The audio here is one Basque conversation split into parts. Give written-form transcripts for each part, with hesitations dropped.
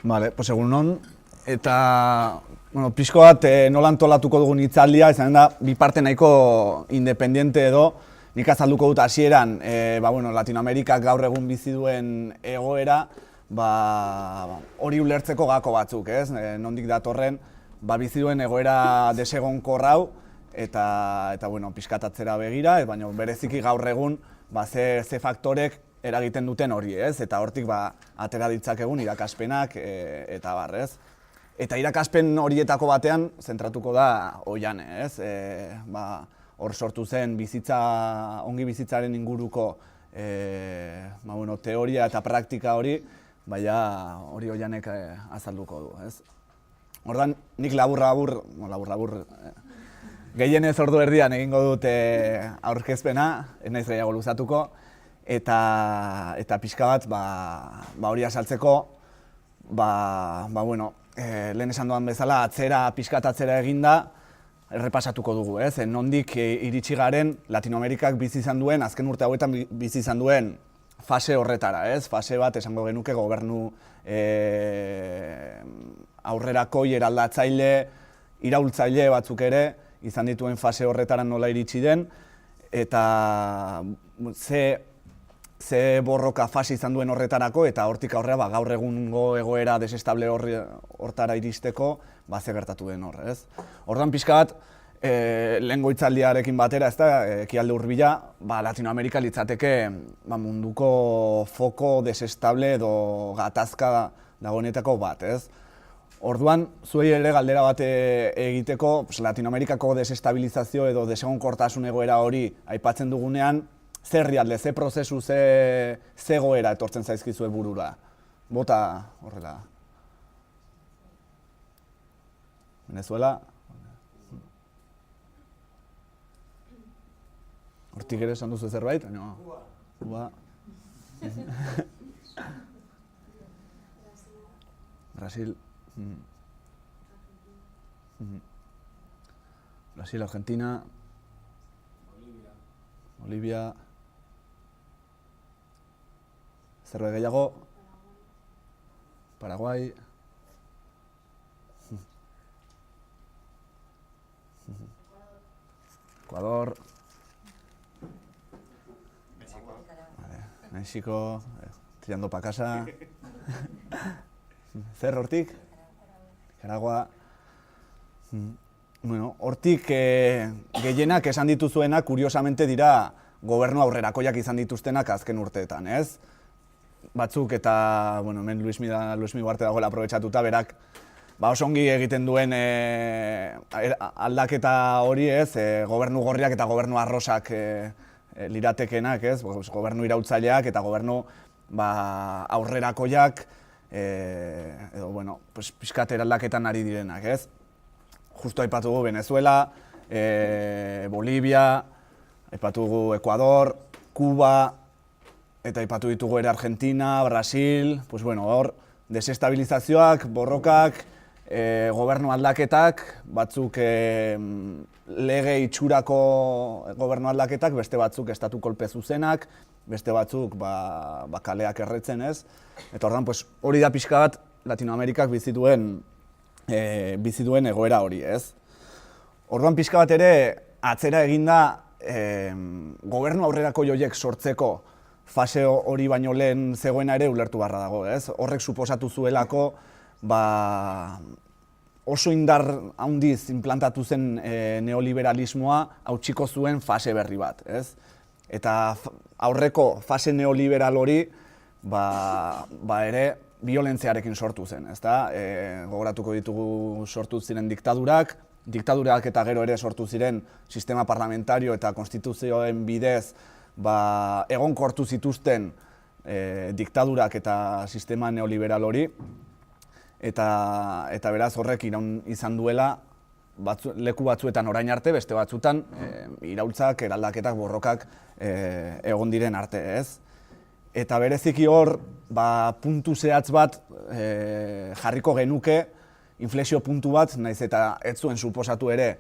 Vale, pues egun non, eta pixko bat nola antolatuko dugun hitzaldia, izan da, bi parte nahiko independiente edo, nik azalduko dut hasieran, Latinoamerikak gaur egun bizi duen egoera, hori ulertzeko gako batzuk, ez? Nondik datorren, bizi duen egoera desegonkor hau, eta pixkatatzera begira, baina bereziki gaur egun, ze faktorek eragiten duten hori, ez? Eta hortik atera ditzakegun irakaspenak eta bar, ez? Eta irakaspen horietako batean zentratuko da Oiane, ez? Hor sortu zen ongi bizitzaren inguruko teoria eta praktika hori, hori Oianek azalduko du, ez? Ordan nik labur-labur, gehienez ordu erdian egingo dut aurkezpena, ez naiz gehiago luzatuko, eta pixka bat hori azaltzeko, lehen esan duan bezala pixka atzera eginda errepasatuko dugu, ez? Nondik iritsi garen Latinoamerikak bizi izan duen, azken urte hauetan bizi izan duen fase horretara, ez? Fase bat esango genuke gobernu aurrerakoi eraldatzaile, iraultzaile batzuk ere izan dituen fase horretara nola iritsi den, eta ze borroka fase izan duen horretarako, eta hortik aurrera gaur egungo egoera desestable hortara iristeko, ze gertatu den hor, ez? Ordan pixka bat, lehengo hitzaldiarekin batera, ekialde hurbila, Latinoamerika litzateke munduko foko desestable edo gatazka dagoenetako bat, ez? Orduan, zuei ere galdera bat egiteko, Latinoamerikako desestabilizazio edo desegonkortasun egoera hori aipatzen dugunean, zer herrialde, ze prozesu, ze egoera etortzen zaizkizue burura? Bota horrela. Venezuela. Hortik ere esan duzu zerbait? Kuba. Brasil. Brasil, Argentina. Bolivia. Zerbait gehiago. Paraguay. Ecuador. México. Tirando pa casa. Zer hortik? Nicaragua. Hortik gehienak esan dituzuenak, kuriosamente dira gobernu aurrerakoiak izan dituztenak azken urteetan, ez? Batzuk eta, hemen Luis Miguarte dagoela aprobetxatuta, berak oso ongi egiten duen aldaketa hori, ez? Gobernu gorriak eta gobernu arrosak liratekenak, ez? Gobernu irautzaileak eta gobernu aurrerakoiak, edo, pixkat eraldaketan ari direnak, ez? Justo aipatu dugu Venezuela, Bolivia, aipatu dugu Ecuador, Kuba, eta aipatu ditugu ere Argentina, Brasil, hor, desestabilizazioak, borrokak, gobernu aldaketak, batzuk lege itxurako gobernu aldaketak, beste batzuk estatu kolpe zuzenak, beste batzuk kaleak erretzen, ez? Eta ordan, hori da pixka bat Latinoamerikak bizi duen egoera hori, ez? Orduan pixka bat ere atzera eginda gobernu aurrerako joiek sortzeko fase hori baino lehen zegoena ere ulertu barra dago, ez? Horrek suposatu zuelako oso indar handiz implantatu zen neoliberalismoa hautsiko zuen fase berri bat, ez? Eta aurreko fase neoliberal hori ere biolentziarekin sortu zen, ezta? Gogoratuko ditugu sortu ziren diktadurak eta gero ere sortu ziren sistema parlamentario eta konstituzioen bidez egonkortu zituzten diktadurak eta sistema neoliberal hori, eta beraz horrek iraun izan duela leku batzuetan orain arte, beste batzuetan iraultzak, eraldaketak, borrokak egon diren arte, ez? Eta bereziki hor, puntu zehatz bat jarriko genuke, inflexio puntu bat, naiz eta ez zuen suposatu ere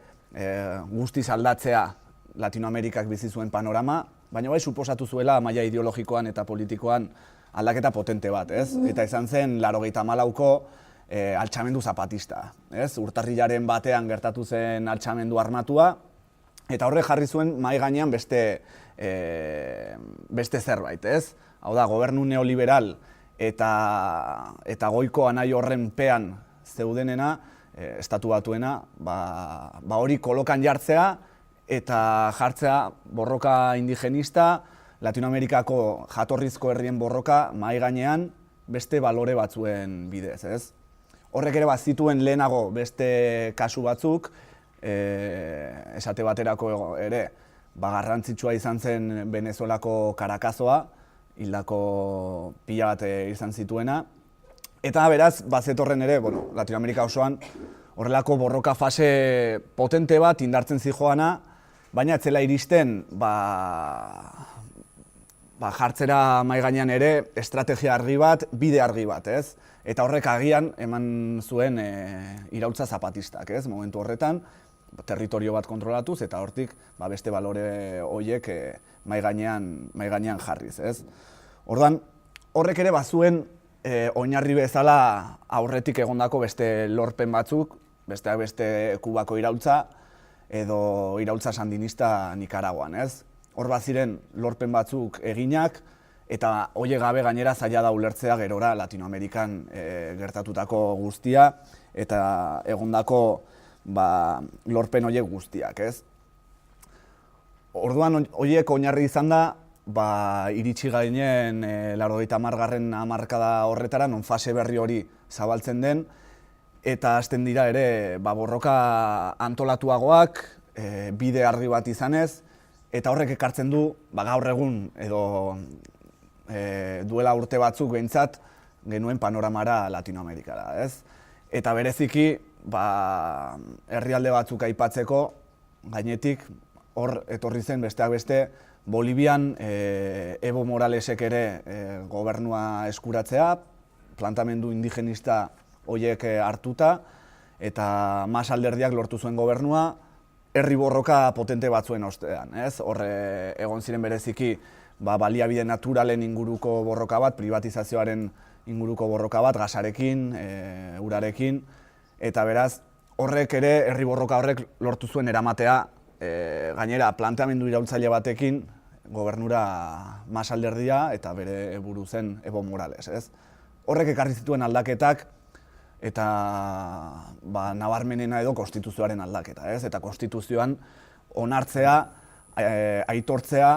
guztiz aldatzea Latinoamerikak bizi zuen panorama, baina bai suposatu zuela maila ideologikoan eta politikoan aldaketa potente bat, ez? Eta izan zen 94ko altxamendu zapatista, ez? Urtarrilaren batean gertatu zen altxamendu armatua, eta horrek jarri zuen mahai gainean beste zerbait, ez? Hau da, gobernu neoliberal eta goiko anai horren pean zeudenena, estatu batuena, hori kolokan jartzea eta jartzea borroka indigenista, Latinoamerikako jatorrizko herrien borroka mahai gainean beste balore batzuen bidez, ez? Horrek ere bazituen lehenago beste kasu batzuk, esate baterako ere, garrantzitsua izan zen Venezuelako Caracazoa, hildako pila bat izan zituena. Eta beraz, bazetorren ere, Latinoamerika osoan, horrelako borroka fase potente bat indartzen zijoana, baina etzela iristen jartzera mahai gainean ere estrategia argi bat, bide argi bat, ez? Eta horrek agian eman zuen iraultza zapatistak, ez? Momentu horretan, territorio bat kontrolatuz eta hortik beste balore horiek mahai gainean jarriz, ez? Orduan, horrek ere bazuen oinarri bezala aurretik egondako beste lorpen batzuk, besteak beste Kubako iraultza edo iraultza sandinista Nikaraguan, ez? Hor baziren lorpen batzuk eginak, eta horiek gabe gainera zaila da ulertzea gerora Latinoamerikan gertatutako guztia eta egondako lorpen horiek guztiak, ez? Orduan horiek oinarri izan da, iritsi gainen 80. hamarkada horretara, non fase berri hori zabaltzen den, eta hasten dira ere borroka antolatuagoak, bide argi bat izanez, eta horrek ekartzen du, gaur egun edo duela urte batzuk behintzat genuen panoramara Latinoamerikara, ez? Eta bereziki, herrialde batzuk aipatzeko, gainetik, hor etorri zen besteak beste, Bolivian Evo Moralesek ere gobernua eskuratzea, plantamendu indigenista horiek hartuta, eta Mas alderdiak lortu zuen gobernua, herri borroka potente batzuen ostean, ez? Hor egon ziren bereziki baliabide naturalen inguruko borroka bat, privatizazioaren inguruko borroka bat, gasarekin, urarekin, eta beraz, horrek ere, herri borroka horrek lortu zuen eramatea, gainera planteamendu iraultzaile batekin, gobernura Mas alderdia eta bere buru zen Evo Morales, ez? Horrek ekarri zituen aldaketak, eta nabarmenena edo konstituzioaren aldaketa, ez? Eta konstituzioan onartzea, aitortzea,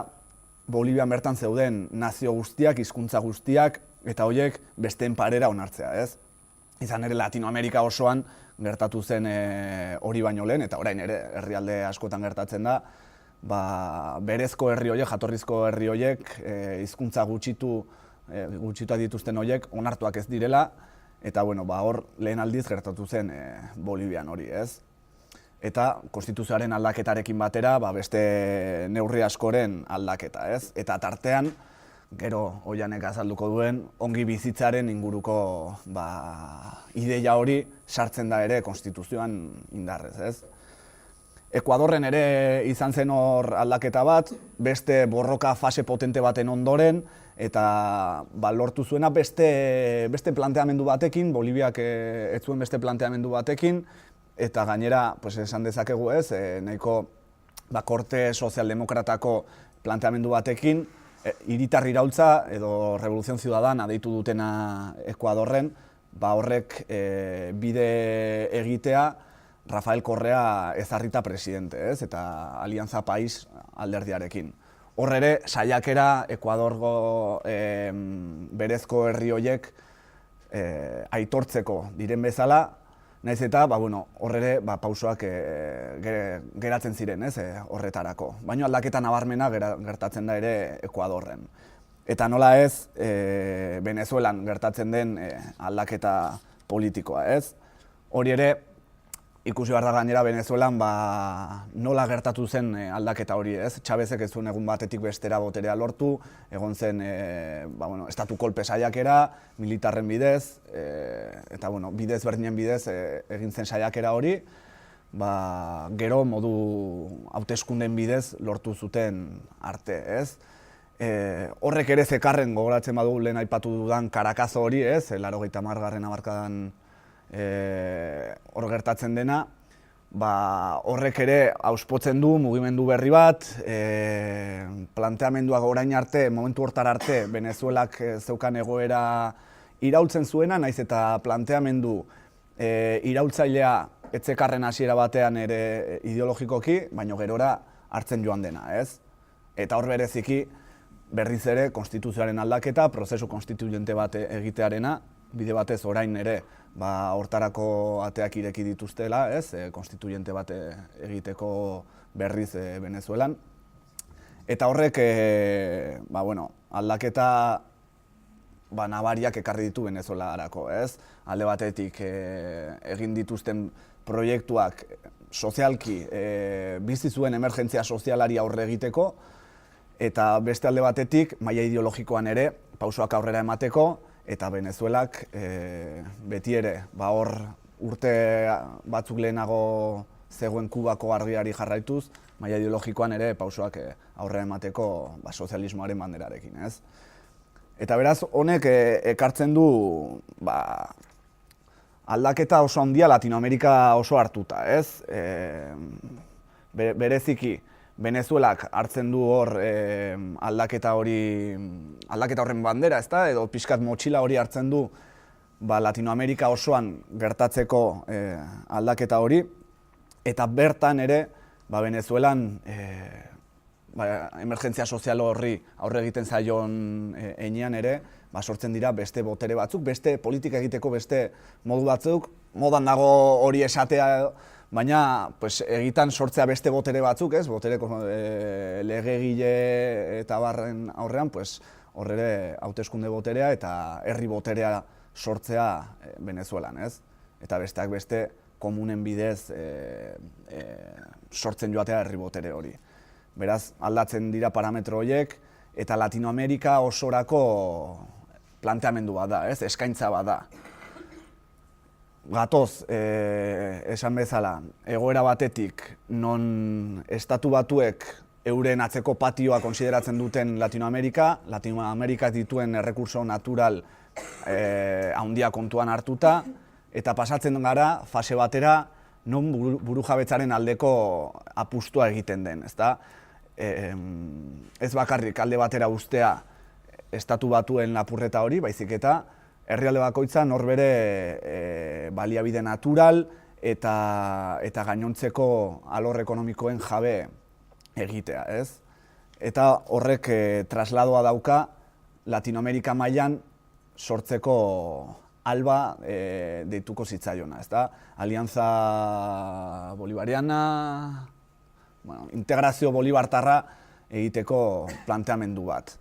Bolivian bertan zeuden nazio guztiak, hizkuntza guztiak, eta horiek besteen parera onartzea, ez? Izan ere Latinoamerika osoan gertatu zen hori baino lehen, eta orain ere herrialde askotan gertatzen da, berezko herri horiek, jatorrizko herri horiek, hizkuntza gutxituak dituzten horiek onartuak ez direla, eta hor lehen aldiz gertatu zen Bolivian hori, ez? Eta konstituzioaren aldaketarekin batera beste neurri askoren aldaketa, ez? Eta tartean, gero Oianek azalduko duen, ongi bizitzaren inguruko ideia hori sartzen da ere konstituzioan indarrez, ez? Ekuadorren ere izan zen hor aldaketa bat, beste borroka fase potente baten ondoren, eta lortu zuena beste planteamendu batekin, Boliviak ez zuen beste planteamendu batekin, eta gainera, esan dezakegu ez, nahiko korte sozialdemokratako planteamendu batekin, hiritar iraultza edo Revolución Ciudadana deitu dutena Ekuadorren, horrek bide egitea Rafael Correa ezarrita presidente, ez? Eta Alianza País alderdiarekin. Hor ere, saiakera Ekuadorgo berezko herri horiek aitortzeko diren bezala, nahiz eta, hor ere, pausoak geratzen ziren, ez, horretarako. Baina aldaketa nabarmena gertatzen da ere Ekuadorren. Eta nola ez, Venezuelan gertatzen den aldaketa politikoa, ez? Hori ere, ikusi behar da gainera Venezuelan nola gertatu zen aldaketa hori, ez? Chavezek ez zuen egun batetik bestera boterea lortu, egon zen estatu kolpe saiakera, militarren bidez, eta bidez berdinen bidez egin zen saiakera hori, gero modu hauteskunden bidez lortu zuten arte, ez? Horrek ere zekarren gogoratzen badu lehen aipatu dudan Karakazo hori, ez, 80. hamarkadan hor gertatzen dena, horrek ere auspotzen du mugimendu berri bat, planteamenduak orain arte, momentu hortar arte, Venezuelak zeukan egoera iraultzen zuena, naiz eta planteamendu iraultzailea etzekarren hasiera batean ere ideologikoki, baino gerora hartzen joan dena, ez? Eta hor bereziki, berriz ere, konstituzioaren aldaketa, prozesu konstituyente bat egitearena, bide batez orain ere, hortarako ateak ireki dituztela, ez? Konstituyente bat egiteko berriz Venezuelan. Eta horrek, aldaketa nabariak ekarri ditu Venezuelarako, ez? Alde batetik egin dituzten proiektuak sozialki bizi zuen emergentzia sozialari aurre egiteko, eta beste alde batetik, maila ideologikoan ere, pausoak aurrera emateko, eta Venezuelak beti ere, hor urte batzuk lehenago zegoen Kubako argiari jarraituz, maila ideologikoan ere pausoak aurrera emateko sozialismoaren banderarekin, ez? Eta beraz, honek ekartzen du aldaketa oso handia Latinoamerika oso hartuta, ez? Bereziki, Venezuelak hartzen du hor aldaketa horren bandera, ezta? Edo pixkat motxila hori hartzen du Latinoamerika osoan gertatzeko aldaketa hori, eta bertan ere Venezuelan emergentzia sozial horri aurre egiten zaion heinean ere, sortzen dira beste botere batzuk, beste politika egiteko beste modu batzuk, modan dago hori esatea, baina egitan sortzea beste botere batzuk, ez? Botereko legegile eta barren aurrean, hor ere hauteskunde boterea eta herri boterea sortzea Venezuelan, ez? Eta besteak beste komunen bidez sortzen joatea herri botere hori. Beraz, aldatzen dira parametro horiek, eta Latinoamerika osorako planteamendu bat da, ez? Eskaintza bat da. Gatoz, esan bezala, egoera batetik, non estatu batuek euren atzeko patioa konsideratzen duten Latinoamerikak dituen errekurso natural handia kontuan hartuta, eta pasatzen gara fase batera non burujabetzaren aldeko apustua egiten den, ezta? Ez bakarrik alde batera ustea estatu batuen lapurreta hori, baizik eta herrialde bakoitza norbere baliabide natural eta gainontzeko alor ekonomikoen jabe egitea, ez? Eta horrek trasladoa dauka Latinoamerika mailan sortzeko ALBA deituko zitzaiona, ezta? Alianza Bolivariana, integrazio bolibartarra egiteko planteamendu bat.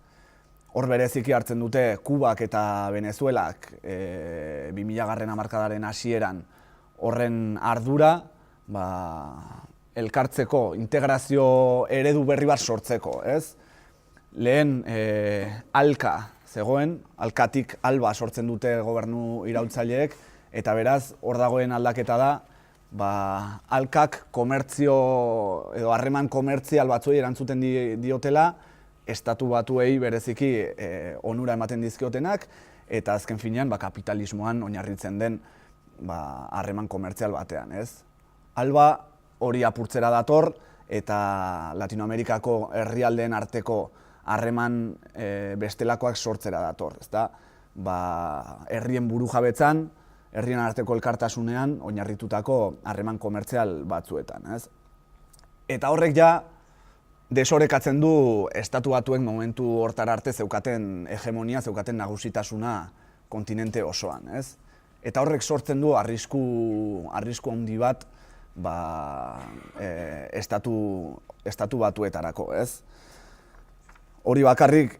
Hor bereziki hartzen dute Kubak eta Venezuelak 2000. Hamarkadaren hasieran horren ardura elkartzeko, integrazio eredu berri bat sortzeko, ez? Lehen ALKA zegoen, ALKAtik ALBA sortzen dute gobernu iraultzaileek, eta beraz hor dagoen aldaketa da, ALKAk komertzio edo harreman komertzial batzuei erantzuten diotela, estatu batuei bereziki onura ematen dizkiotenak, eta azken finean kapitalismoan oinarritzen den harreman komertzial batean, ez? ALBA hori apurtzera dator, eta Latinoamerikako herrialdeen arteko harreman bestelakoak sortzera dator, ezta? Herrien burujabetzan, herrien arteko elkartasunean oinarritutako harreman komertzial batzuetan, ez? Eta horrek ja desorekatzen du estatu batuen momentu hortara arte zeukaten hegemonia, zeukaten nagusitasuna kontinente osoan, ez? Eta horrek sortzen du arrisku handi bat estatu batuetarako, ez? Hori bakarrik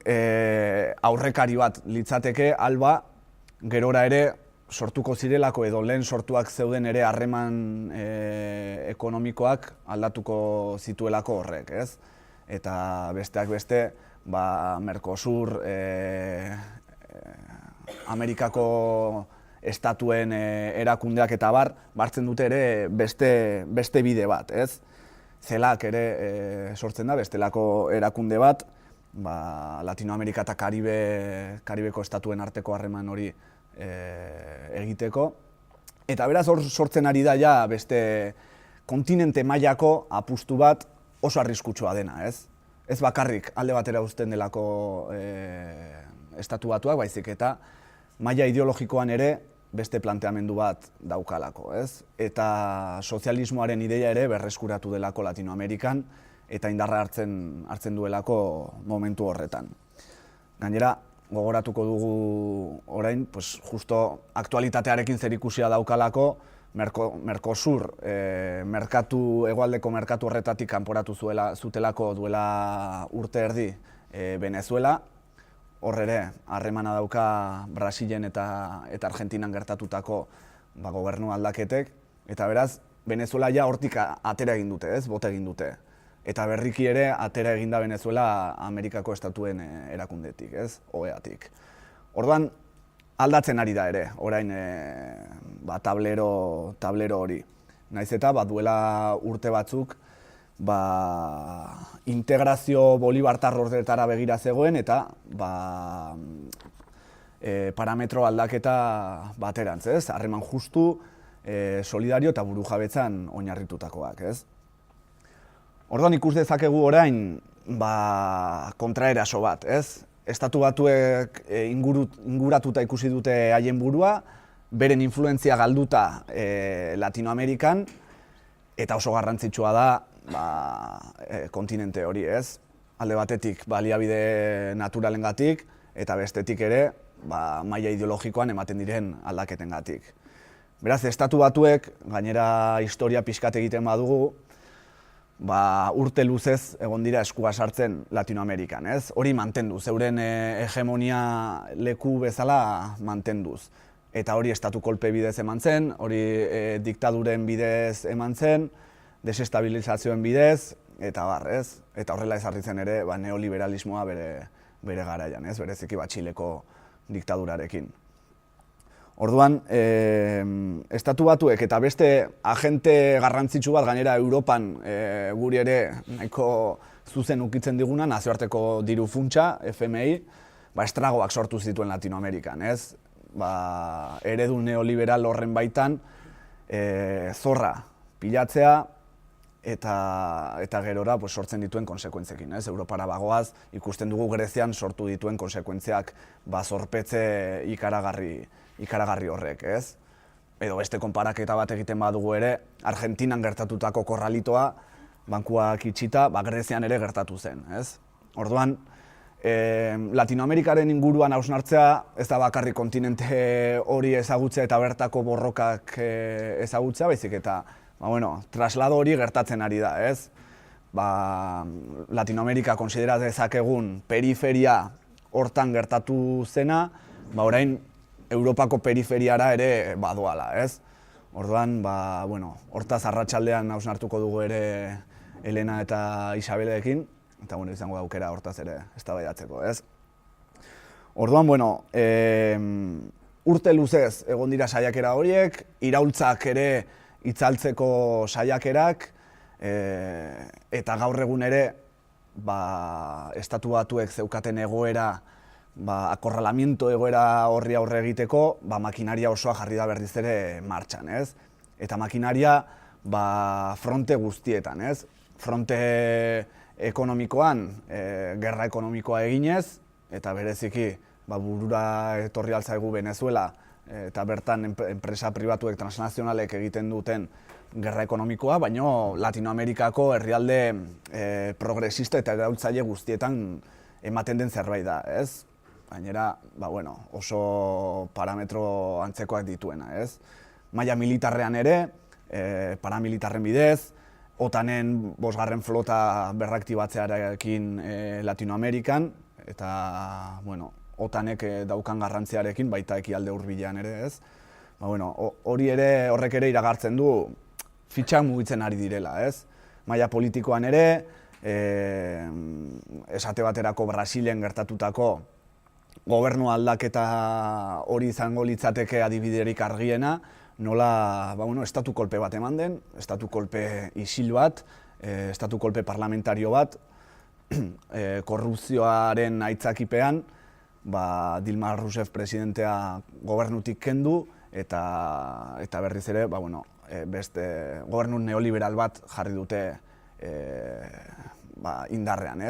aurrekari bat litzateke ALBA gerora ere sortuko zirelako edo lehen sortuak zeuden ere harreman ekonomikoak aldatuko zituelako horrek, ez? Eta besteak beste, Mercosur, Amerikako estatuen erakundeak eta hartzen dute ere beste bide bat, ez? CELAC ere sortzen da, bestelako erakunde bat, Latinoamerika eta Karibeko estatuen arteko harreman hori egiteko. Eta beraz hor sortzen ari da ja beste kontinente mailako apustu bat oso arriskutsua dena, ez? Ez bakarrik alde batera uzten delako estatu batuak, baizik eta maila ideologikoan ere beste planteamendu bat daukalako, ez? Eta sozialismoaren ideia ere berreskuratu delako Latinoamerikan eta indarra hartzen duelako momentu horretan. Gainera, gogoratuko dugu orain, justo aktualitatearekin zerikusia daukalako, Mercosur, hegoaldeko merkatu horretatik kanporatu zutelako duela urte erdi Venezuela. Hor ere, harremana dauka Brasilen eta Argentinan gertatutako gobernu aldaketek. Eta beraz, Venezuela ja hortik atera egin dute, ez? Bota egin dute. Eta berriki ere atera eginda Venezuela Amerikako estatuen erakundetik, ez? OEA-tik. Orduan, aldatzen ari da ere, orain tablero hori. Naiz eta duela urte batzuk integrazio bolibartar horretara begira zegoen eta parametro aldaketa baterantz, ez? Harreman justu, solidario eta burujabetzan oinarritutakoak, ez? Orduan ikus dezakegu orain kontraeraso bat, ez? Estatu batuek inguratuta ikusi dute haien burua, beren influentzia galduta Latinoamerikan, eta oso garrantzitsua da kontinente hori, ez? Alde batetik baliabide naturalengatik, eta bestetik ere maila ideologikoan ematen diren aldaketengatik. Beraz, estatu batuek, gainera historia pixkat egiten badugu, urte luzez egon dira eskua sartzen Latinoamerikan, ez? Hori mantenduz, euren hegemonia leku bezala mantenduz. Eta hori estatu kolpe bidez eman zen, hori diktaduren bidez eman zen, desestabilizazioen bidez, eta ez? Eta horrela ezarri zen ere neoliberalismoa bere garaian, ez? Bereziki Txileko diktadurarekin. Orduan, estatu batuek eta beste agente garrantzitsu bat gainera Europan guri ere nahiko zuzen ukitzen diguna, nazioarteko diru funtsa, FMI, estragoak sortu zituen Latinoamerikan, ez? Eredu neoliberal horren baitan zorra pilatzea eta gerora sortzen dituen konsekuentzekin, ez? Europara bagoaz, ikusten dugu Grezian sortu dituen konsekuentziak zorpetze ikaragarri horrek, ez? Edo beste konparaketa bat egiten badugu ere, Argentinan gertatutako korralitoa, bankuak itxita, Grezian ere gertatu zen, ez? Orduan, Latinoamerikaren inguruan hausnartzea, ez da bakarrik kontinente hori ezagutzea eta bertako borrokak ezagutzea, baizik eta, traslado hori gertatzen ari da, ez? Latinoamerika konsidera dezakegun periferia hortan gertatu zena, orain Europako periferiara ere badoala, ez? Orduan, hortaz arratsaldean hausnartuko dugu ere Elena eta Isabelekin, eta izango da aukera hortaz ere eztabaidatzeko, ez? Orduan, urte luzez egon dira saiakera horiek, iraultzak ere itzaltzeko saiakerak, eta gaur egun ere estatu batuek zeukaten egoera, akorralamiento egoera horri aurre egiteko, makinaria osoa jarri da berriz ere martxan, ez? Eta makinaria fronte guztietan, ez? Fronte ekonomikoan, gerra ekonomikoa eginez, eta bereziki burura etorri altzaigu Venezuela, eta bertan enpresa pribatuek transnazionalek egiten duten gerra ekonomikoa, baina Latinoamerikako herrialde progresista eta erautzaile guztietan ematen den zerbait da, ez? Gainera, oso parametro antzekoak dituena, ez? Maila militarrean ere, paramilitarren bidez, OTAN-en 5. flota berraktibatzearekin Latinoamerikan, eta, OTAN-ek daukan garrantziarekin, baita ekialde hurbilean ere, ez? Hori ere, horrek ere iragartzen du, fitxak mugitzen ari direla, ez? Maila politikoan ere, esate baterako Brasilen gertatutako gobernu aldaketa hori izango litzateke adibiderik argiena, nola estatu kolpe bat eman den, estatu kolpe isil bat, estatu kolpe parlamentario bat, korrupzioaren aitzakipean, Dilma Rousseff presidentea gobernutik kendu, eta berriz ere, beste gobernu neoliberal bat jarri dute indarrean,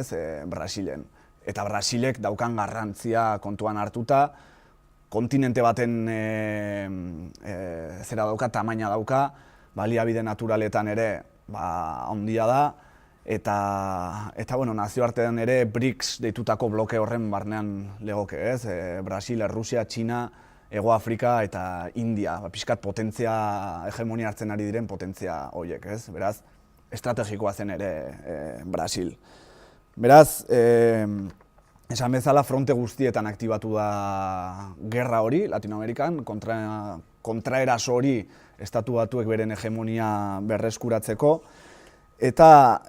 Brasilen. Eta Brasilek daukan garrantzia kontuan hartuta, kontinente baten zera dauka, tamaina dauka, baliabide naturaletan ere handia da, eta nazioartean ere BRICS deitutako bloke horren barnean legoke, Brasil, Rusia, Txina, Hego Afrika eta India, pixkat potentzia, hegemonia hartzen ari diren potentzia horiek, beraz, estrategikoa zen ere Brasil. Beraz, esan bezala fronte guztietan aktibatu da gerra hori, Latinoamerikan, kontraeraso hori estatu batuek beren hegemonia berreskuratzeko, eta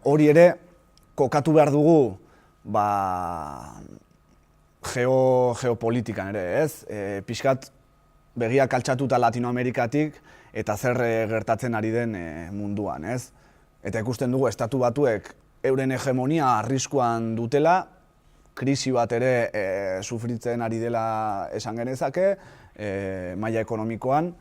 hori ere kokatu behar dugu geopolitikan ere, pixkat begiak altxatuta Latinoamerikatik eta zer gertatzen ari den munduan, Eta ikusten dugu estatu batuek euren hegemonia arriskuan dutela, krisi bat ere sufritzen ari dela esan genezake, maila ekonomikoan,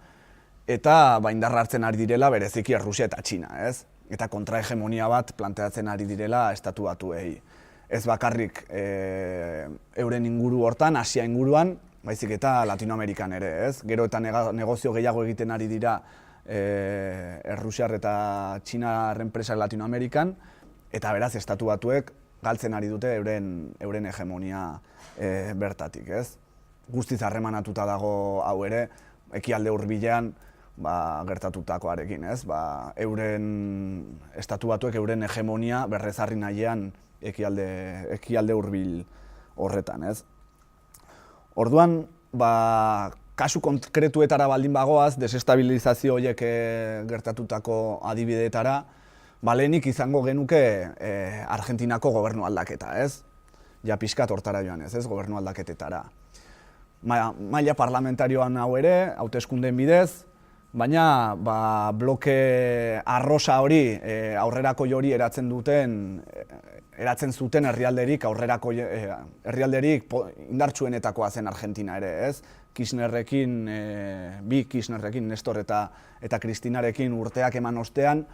eta indarra hartzen ari direla bereziki Rusia eta Txina, Eta kontrahegemonia bat planteatzen ari direla estatu batuei. Ez bakarrik euren inguru hortan, Asia inguruan, baizik eta Latinoamerikan ere, Gero eta negozio gehiago egiten ari dira Errusiar eta Txinar enpresak Latinoamerikan, eta beraz estatu batuek galtzen ari dute euren hegemonia bertatik, Guztiz harremanatuta dago hau ere, ekialde hurbilean gertatutakoarekin, Euren estatu batuek euren hegemonia berrezarri nahian ekialde hurbil horretan, Orduan, kasu konkretuetara baldin bagoaz, desestabilizazio horiek gertatutako adibideetara, lehenik izango genuke Argentinako gobernu aldaketa, Ja pixkat hortara joan gobernu aldaketetara. Maila parlamentarioan hau ere, hauteskundeen bidez, baina bloke arrosa hori, aurrerako hori eratzen zuten herrialderik indartsuenetakoa zen Argentina ere, Kirchnerrekin, Kirchnerrekin, Nestor eta Kristinarekin urteak eman ostean,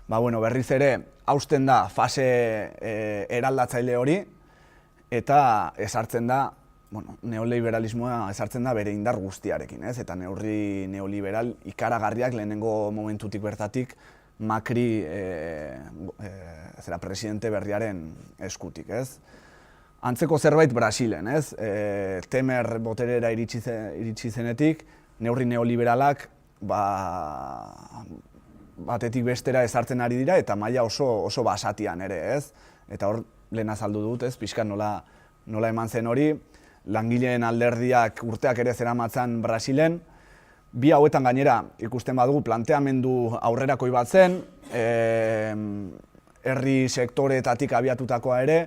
berriz ere, hausten da fase eraldatzaile hori, eta ezartzen da, neoliberalismoa ezartzen da bere indar guztiarekin, eta neurri neoliberal ikaragarriak lehenengo momentutik bertatik Macri presidente berriaren eskutik, Antzeko zerbait Brasilen, Temer boterera iritsi zenetik, neurri neoliberalak batetik bestera ezartzen ari dira eta maila oso basatian ere, Eta hor lehen azaldu dut, pixka nola eman zen hori, langileen alderdiak urteak ere zeramatzan Brasilen, bi hauetan gainera ikusten badugu planteamendu aurrerakoi bat zen, herri sektoreetatik abiatutakoa ere,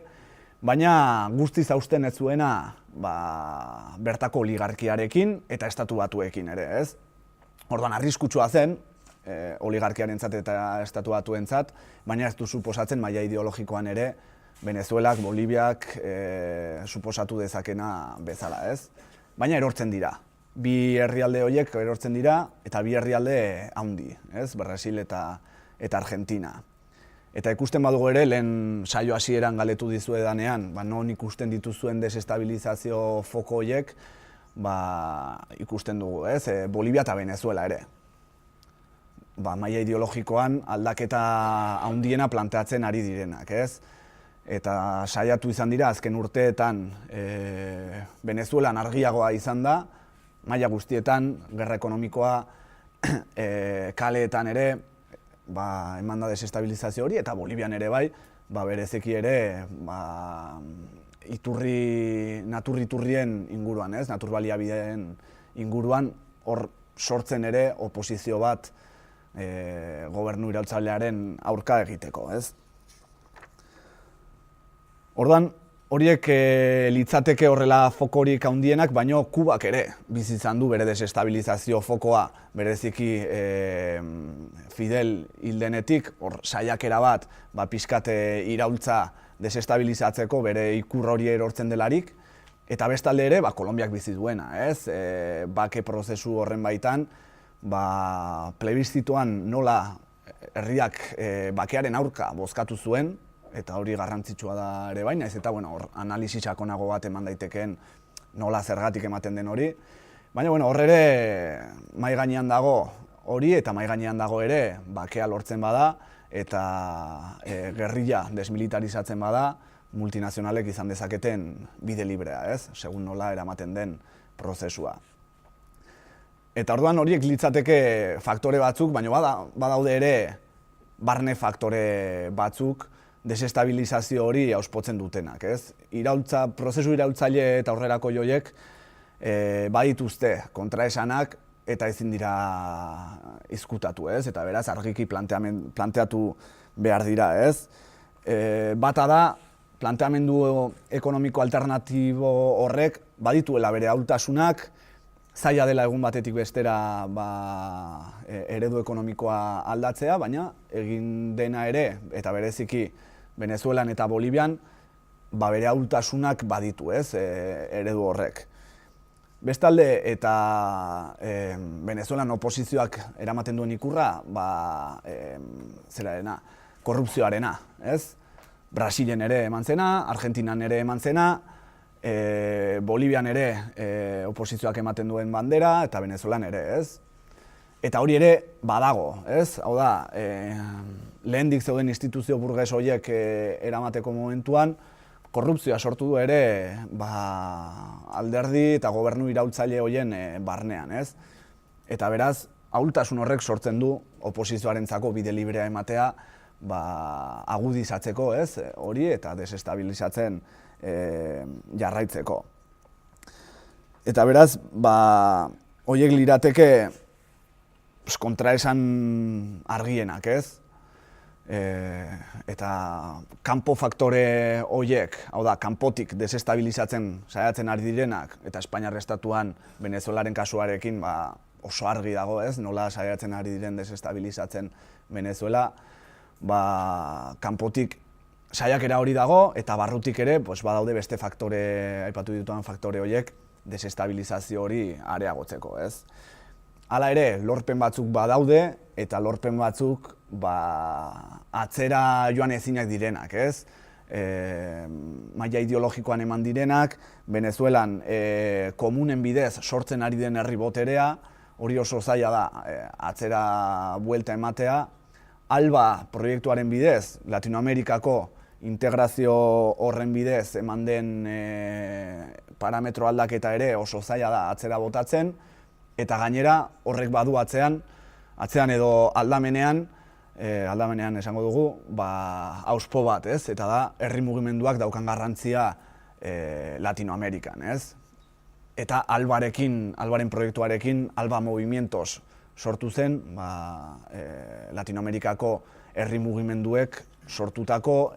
baina guztiz hausten ez zuena bertako oligarkiarekin eta estatu batuekin ere, Orduan arriskutsua zen, oligarkiarentzat eta estatu batuentzat, baina ez du suposatzen maila ideologikoan ere Venezuelak, Boliviak suposatu dezakena bezala, Baina erortzen dira. Bi herrialde horiek erortzen dira eta bi herrialde handi, Brasil eta Argentina. Eta ikusten badugu ere, lehen saio hasieran galetu dizuedanean, non ikusten dituzuen desestabilizazio foko horiek, ikusten dugu, Bolivia eta Venezuela ere. Maila ideologikoan aldaketa handiena planteatzen ari direnak, Eta saiatu izan dira, azken urteetan Venezuelan argiagoa izan da, maila guztietan, gerra ekonomikoa, kaleetan ere, eman da desestabilizazio hori, eta Bolivian ere berezeki ere, naturriturrien inguruan, naturbaliabideen inguruan, hor sortzen ere oposizio bat gobernu iraultzailearen aurka egiteko, Orduan, horiek litzateke horrela fokorik handienak, baino Kubak ere bizitzan du bere desestabilizazio fokoa, bereziki Fidel hil denetik, hor saiakera bat, pixkat iraultza desestabilizatzeko bere ikur hori erortzen delarik, eta bestalde ere, Kolonbiak bizi duena, ez? Bake prozesu horren baitan, plebizituan nola herriak bakearen aurka bozkatu zuen, eta hori garrantzitsua da ere baina, ez eta analisi sakonago bat eman daitekeen nola zergatik ematen den hori. Baina hor ere mahai gainean dago hori eta mahai gainean dago ere bakea lortzen bada eta gerrilla desmilitarizatzen bada multinazionalek izan dezaketen bide librea, ez? Segun nola eramaten den prozesua. Eta orduan horiek litzateke faktore batzuk, baina badaude ere barne faktore batzuk desestabilizazio hori auspotzen dutenak, ez? Prozesu iraultzaile eta aurrerako joiek badituzte kontraesanak eta ezin dira izkutatu, ez? Eta beraz argiki planteatu behar dira, ez? Bata da, planteamendu ekonomiko alternatibo horrek badituela bere ahultasunak, zaila dela egun batetik bestera eredu ekonomikoa aldatzea, baina egin dena ere, eta bereziki Venezuelan eta Bolivian, bere ahultasunak baditu, ez, eredu horrek. Bestalde, eta Venezuelan oposizioak eramaten duen ikurra, zerarena, korrupzioarena, ez? Brasilen ere eman zena, Argentinan ere eman zena, Bolivian ere oposizioak ematen duen bandera, eta Venezuelan ere, ez? Eta hori ere badago, ez? Hau da, lehendik zeuden instituzio burges horiek eramateko momentuan, korrupzioa sortu du ere alderdi eta gobernu iraultzaile horien barnean, ez? Eta beraz, ahultasun horrek sortzen du oposizioarentzako bide librea ematea agudizatzeko, ez? Hori eta desestabilizatzen jarraitzeko. Eta beraz, horiek lirateke kontraesan argienak, ez? Eta kanpo faktore horiek, hau da, kanpotik desestabilizatzen saiatzen ari direnak, eta Espainiar Estatuan Venezuelaren kasuarekin oso argi dago, ez? Nola saiatzen ari diren desestabilizatzen Venezuela, kanpotik saiakera hori dago, eta barrutik ere badaude beste faktore, aipatu dituan faktore horiek, desestabilizazio hori areagotzeko, ez? Hala ere, lorpen batzuk badaude, eta lorpen batzuk atzera joan ezinak direnak, ez? Maila ideologikoan eman direnak, Venezuelan komunen bidez sortzen ari den herri boterea, hori oso zaila da atzera buelta ematea. ALBA proiektuaren bidez, Latinoamerikako integrazio horren bidez eman den parametro aldaketa ere oso zaila da atzera botatzen, eta gainera horrek badu atzean edo aldamenean esango dugu, hauspo bat, ez? Eta da, herri mugimenduak daukan garrantzia Latinoamerikan, ez? Eta ALBaren proiektuarekin, ALBA Movimientos sortu zen, Latinoamerikako herri mugimenduek sortutako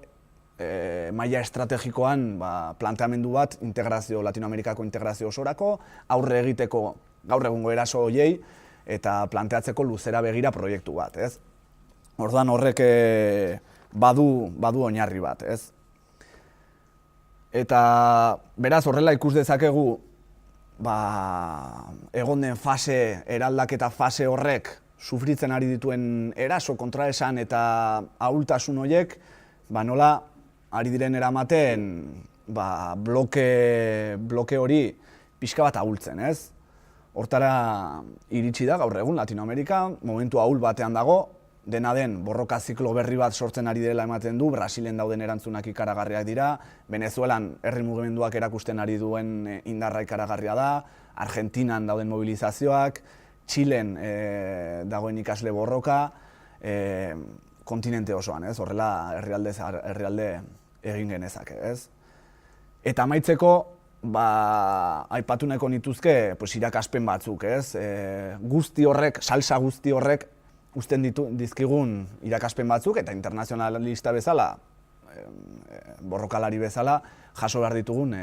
maila estrategikoan planteamendu bat Latinoamerikako integrazio osorako, aurre egiteko gaur egungo eraso horiei, eta planteatzeko luzera begira proiektu bat, ez? Orduan horrek badu oinarri bat, ez? Eta beraz horrela ikus dezakegu egon den eraldaketa fase horrek sufritzen ari dituen eraso, kontraesan eta ahultasun horiek nola ari diren eramaten bloke hori pixka bat ahultzen, ez? Hortara iritsi da gaur egun Latinoamerika, momentu ahul batean dago, dena den borroka ziklo berri bat sortzen ari dela ematen du, Brasilen dauden erantzunak ikaragarriak dira, Venezuelan herri mugimenduak erakusten ari duen indarra ikaragarria da, Argentinan dauden mobilizazioak, Txilen dagoen ikasle borroka, kontinente osoan, ez? Horrela herrialde egin genezake, ez? Eta amaitzeko, aipatu nahiko nituzke irakaspen batzuk, ez? Salsa guzti horrek uzten dizkigun irakaspen batzuk, eta internazionalista bezala, borrokalari bezala, jaso behar ditugun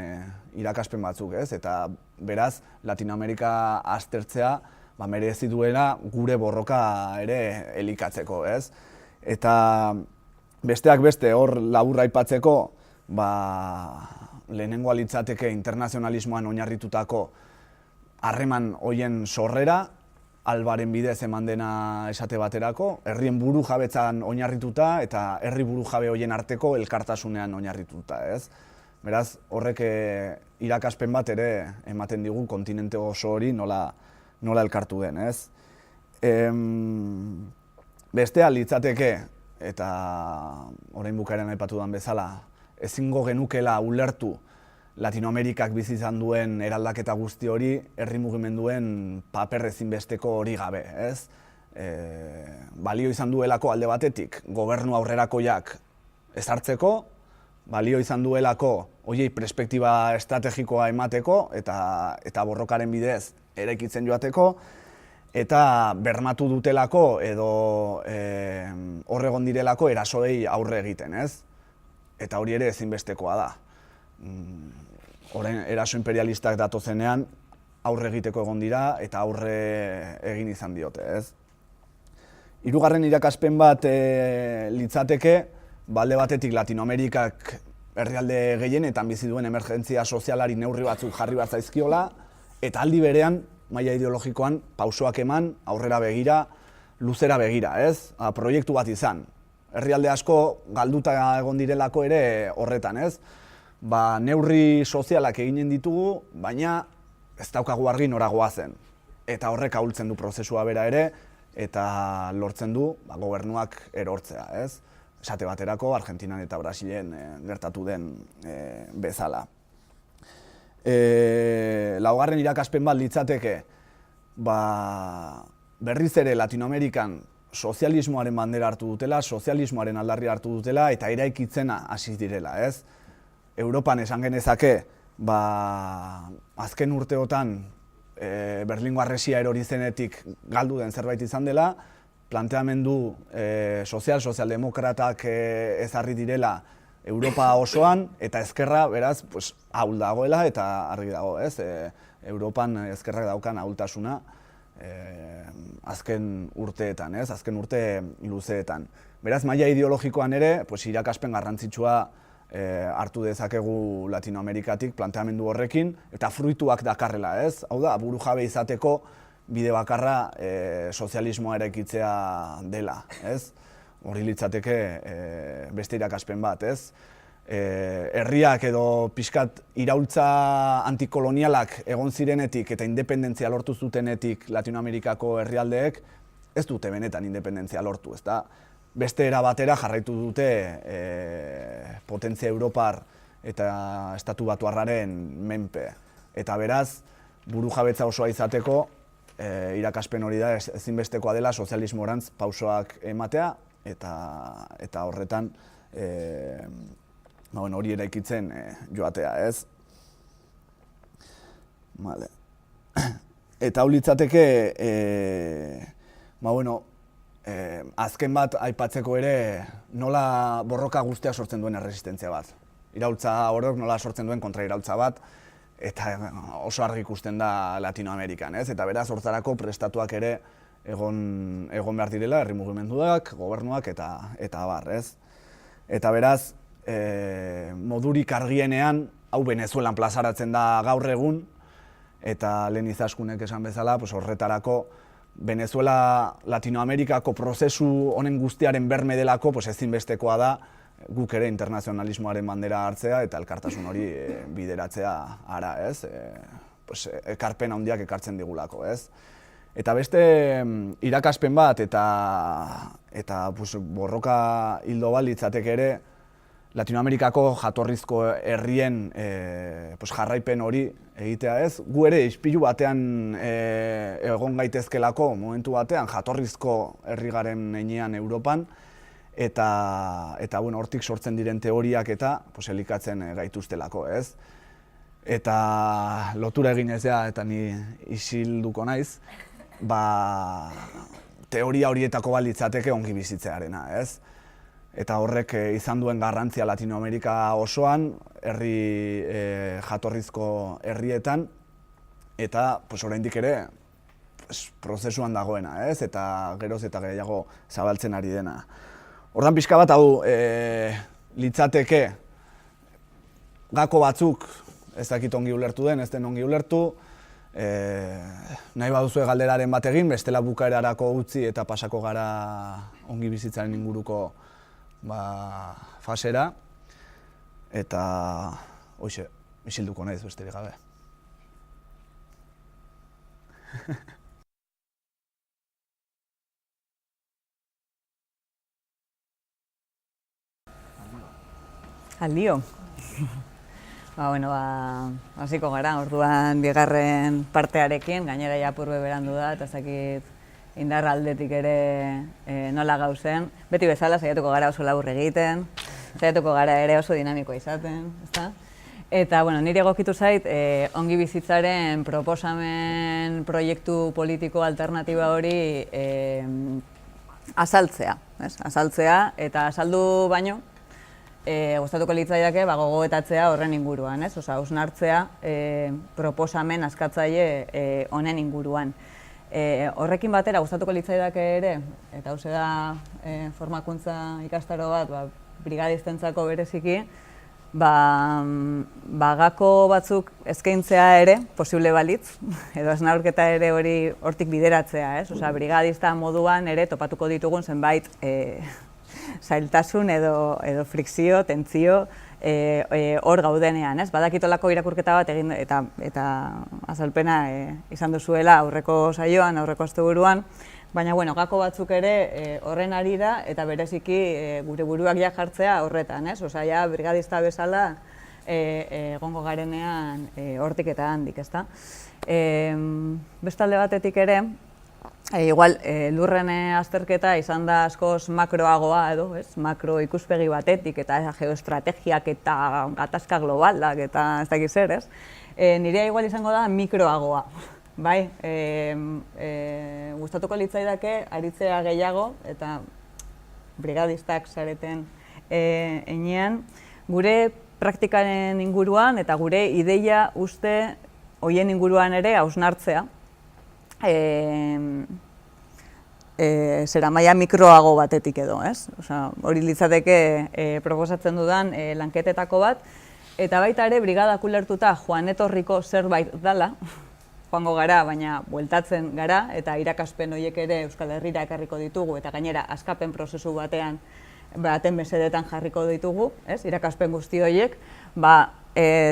irakaspen batzuk, ez? Eta beraz, Latinoamerika aztertzea merezi duela gure borroka ere elikatzeko, ez? Eta besteak beste hor laburra aipatzeko, lehenengoa litzateke internazionalismoan oinarritutako harreman hoien sorrera, Albaren bidez eman dena esate baterako, herrien buru jabetzan oinarrituta eta herri buru jabe hoien arteko elkartasunean oinarrituta, ez? Beraz, horrek irakaspen bat ere ematen digu kontinente oso hori nola elkartu den, ez? Bestea litzateke, eta orain bukaeran aipatu den bezala, ezingo genukela ulertu Latinoamerikak bizi izan duen eraldaketa guzti hori, herri mugimenduen paper ezinbesteko hori gabe, ez? Balio izan duelako alde batetik, gobernu aurrerakoiak ezartzeko, balio izan duelako horiei perspektiba estrategikoa emateko eta borrokaren bidez eraikitzen joateko, eta bermatu dutelako edo hor egon direlako erasoei aurre egiten, ez? Eta hori ere ezinbestekoa da. Orain eraso imperialistak datozenean aurre egiteko egon dira eta aurre egin izan diote, ez? Hirugarren irakaspen bat litzateke, alde batetik Latinoamerikak herrialde gehienetan bizi duen emergentzia sozialari neurri batzuk jarri behar zaizkiola, eta aldi berean, maila ideologikoan, pausoak eman, aurrera begira, luzera begira, ez? Proiektu bat izan. Herrialde asko galduta egon direlako ere horretan, ez? Neurri sozialak eginen ditugu, baina ez daukagu argi nora goazen. Eta horrek ahultzen du prozesua bera ere, eta lortzen du gobernuak erortzea, ez? Esate baterako, Argentinan eta Brasilen gertatu den bezala. Laugarren irakaspen bat litzateke, berriz ere Latinoamerikan sozialismoaren bandera hartu dutela, sozialismoaren aldarri hartu dutela, eta eraikitzena hasi direla, ez? Europan esan genezake, azken urteotan Berlingo Harresia erori zenetik galdu den zerbait izan dela, planteamendu sozialdemokratak ezarri direla Europa osoan, eta ezkerra, beraz, ahul dagoela eta argi dago, ez? Europan ezkerrak daukan ahultasuna azken urteetan, ez? Azken urte luzeetan. Beraz, maila ideologikoan ere, irakaspen garrantzitsua hartu dezakegu Latinoamerikatik planteamendu horrekin, eta fruituak dakarrela, ez? Hau da, burujabe izateko bide bakarra sozialismoa eraikitzea dela, ez? Hori litzateke beste irakaspen bat, ez? Herriak edo pixkat iraultza antikolonialak egon zirenetik eta independentzia lortu zutenetik Latinoamerikako herrialdeek ez dute benetan independentzia lortu, ezta? Beste era batera jarraitu dute potentzia europar eta estatu batuarraren menpe. Eta beraz, burujabetza osoa izateko, irakaspen hori da ezinbestekoa dela sozialismorantz pausoak ematea, eta horretan hori eraikitzen joatea, ez? Eta hau litzateke, azken bat aipatzeko ere nola borroka guztiak sortzen duen erresistentzia bat. Iraultza horrek nola sortzen duen kontrairaultza bat, eta oso argi ikusten da Latinoamerikan, ez? Eta beraz, hortzarako prestatuak ere egon behar direla, herri mugimenduak, gobernuak eta abar, ez? Eta beraz, modurik argienean, hau Venezuelan plazaratzen da gaur egun, eta lehen Izaskunek esan bezala, horretarako Venezuela Latinoamerikako prozesu honen guztiaren berme delako ezinbestekoa da guk ere internazionalismoaren bandera hartzea eta elkartasun hori bideratzea ara, ez? Ekarpen handiak ekartzen digulako, ez? Eta beste irakaspen bat eta borroka hildo bat litzateke ere Latinoamerikako jatorrizko herrien jarraipen hori egitea, ez? Gu ere ispilu batean egon gaitezkelako momentu batean jatorrizko herri garen heinean Europan eta hortik sortzen diren teoriak eta elikatzen gaituztelako, ez? Eta lotura egin ezea eta ni isilduko naiz, teoria horietako bat litzateke ongi bizitzearena, ez? Eta horrek izan duen garrantzia Latinoamerika osoan, jatorrizko herrietan, eta oraindik ere prozesuan dagoena, ez? Eta geroz eta gehiago zabaltzen ari dena. Ordan pixka bat hau litzateke gako batzuk ez dakit ongi ulertu den, ez den ongi ulertu, nahi baduzue galderaren bat egin, bestela bukaerarako utzi eta pasako gara ongi bizitzaren inguruko fasera, eta hoxe, isilduko naiz besterik gabe. Aldio. Hasiko gara, orduan bigarren partearekin, gainera ja apurbe berandu da, eta zakit indarra aldetik ere nola gauzen. Beti bezala, saiatuko gara oso labur egiten, saiatuko gara ere oso dinamikoa izaten, ezta? Eta, nire egokitu zait, ongi bizitzaren proposamen proiektu politiko alternatiba hori azaltzea, azaltzea, eta azaldu baino, gustatuko litzaidake gogoetatzea horren inguruan, hausnartzea proposamen askatzaile honen inguruan. Horrekin batera gustatuko litzaidake ere, eta hau da formakuntza ikastaro bat, brigadistentzako bereziki, gako batzuk eskaintzea ere, posible balitz, edo hausnarketa ere hori hortik bideratzea, brigadista moduan ere topatuko ditugun zenbait zailtasun edo frikzio, tentzio hor gaudenean. Badakitolako irakurketa bat egin eta azalpena izan duzuela aurreko saioan, aurreko asteburuan, baina gako batzuk ere horren arira eta bereziki gure buruak ja jartzea horretan. Ja brigadista bezala egongo garenean hortik eta handik, ezta? Bestalde batetik ere, igual, lurren azterketa izan da askoz makroagoa edo, makro ikuspegi batetik eta geoestrategiak eta gatazka globalak eta ez dakiz zer, nirea igual izango da mikroagoa. Bai, gustatuko litzaidake aritzea gehiago eta brigadistak zareten heinean, gure praktikaren inguruan eta gure ideia uste hoien inguruan ere hausnartzea. Zera maila mikroago batetik edo, hori litzateke proposatzen dudan lanketetako bat, eta baita ere brigadak ulertuta joan etorriko zerbait dela, joango gara, baina bueltatzen gara, eta irakaspen horiek ere Euskal Herrira ekarriko ditugu, eta gainera askapen prozesu baten mesedetan jarriko ditugu, irakaspen guzti horiek,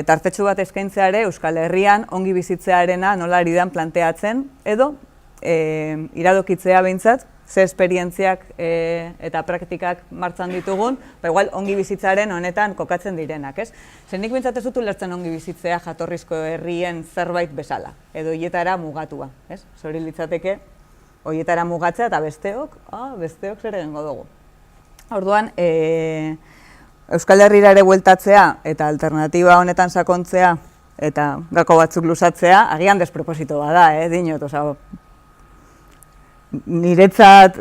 tartetxu bat eskaintzea ere Euskal Herrian ongi bizitzearena nola ari den planteatzen, edo iradokitzea behintzat, ze esperientziak eta praktikak martxan ditugun, igual ongi bizitzaren honetan kokatzen direnak, Zer nik behintzat ez dut ulertzen ongi bizitzea jatorrizko herrien zerbait bezala, edo hietara mugatua, Zori litzateke, hietara mugatzea eta besteok zer egingo dugu. Orduan, Euskal Herrira ere bueltatzea eta alternatiba honetan sakontzea eta gako batzuk luzatzea, agian desproposito bada, dinot, niretzat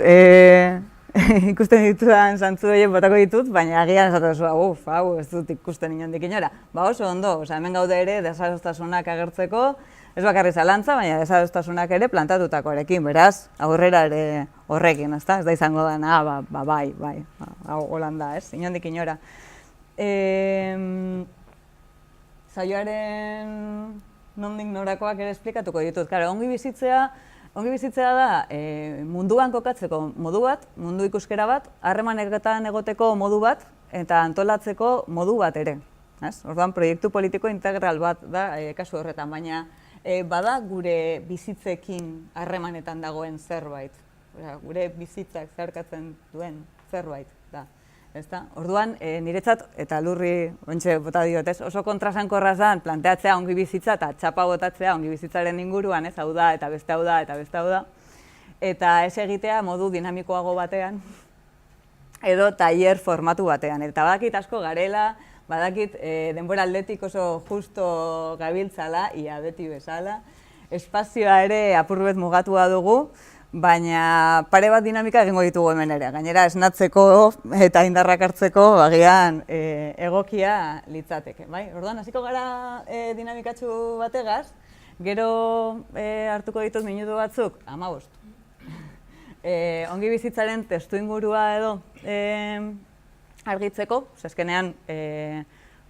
ikusten ditudan zantzu horiek botako ditut, baina agian esatu hau ez dut ikusten inondik inora. Oso ondo, hemen gaude ere desadostasunak agertzeko, ez bakarri zalantza, baina desadostasunak ere plantatutakoarekin, beraz, aurrera ere horrekin, ez da izango dena, bai, hau holanda, inondik inora. Saioaren nondik norakoak ere esplikatuko ditut. Ongi bizitzea da munduan kokatzeko modu bat, mundu ikuskera bat, harremanetan egoteko modu bat, eta antolatzeko modu bat ere. Orduan, proiektu politiko integral bat da kasu horretan, baina bada gure bizitzekin harremanetan dagoen zerbait. Gure bizitzak zeharkatzen duen zerbait da. Orduan, niretzat, eta lurri ontsa bota diot, oso kontrasankorra zen planteatzea ongi bizitza eta txapa botatzea ongi bizitzaren inguruan, hau da, eta beste hau da, eta beste hau da. Eta ez egitea modu dinamikoago batean, edo tailer formatu batean. Eta badakit asko garela, badakit denbora aldetik oso justo gabiltzala, ia beti bezala. Espazioa ere apurbet mugatua dugu, baina pare bat dinamika egingo ditugu hemen ere. Gainera esnatzeko eta indarrak hartzeko agian egokia litzateke. Orduan, hasiko gara dinamikatxu bategaz, gero hartuko ditut minutu batzuk, 15. Ongi bizitzaren testu ingurua edo argitzeko, azkenean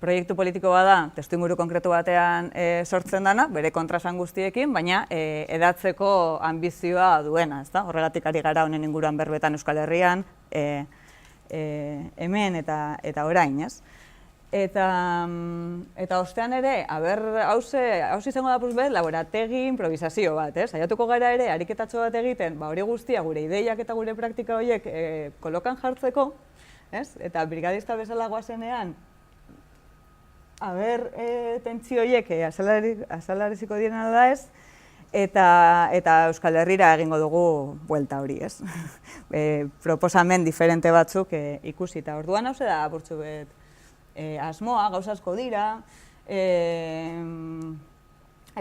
proiektu politiko bada, testuinguru konkretu batean sortzen dana, bere kontrasan guztiekin, baina edatzeko ambizioa duena, ezta? Horregatik ari gara honen inguruan berbetan Euskal Herrian, hemen eta orain, ez? Eta ostean ere, hau izango da puzbet, laborategi improvisazio bat, ez? Saiatuko gara ere, ariketatxo bat egiten, hori guztia, gure ideiak eta gure praktika horiek kolokan jartzeko, ez? Eta brigadista bezala goazenean, tentsio horiek azalariziko direna da ez, eta Euskal Herrira egingo dugu buelta hori, ez? Proposamen diferente batzuk ikusita. Orduan hau da apurtxu bet asmoa, gauza asko dira,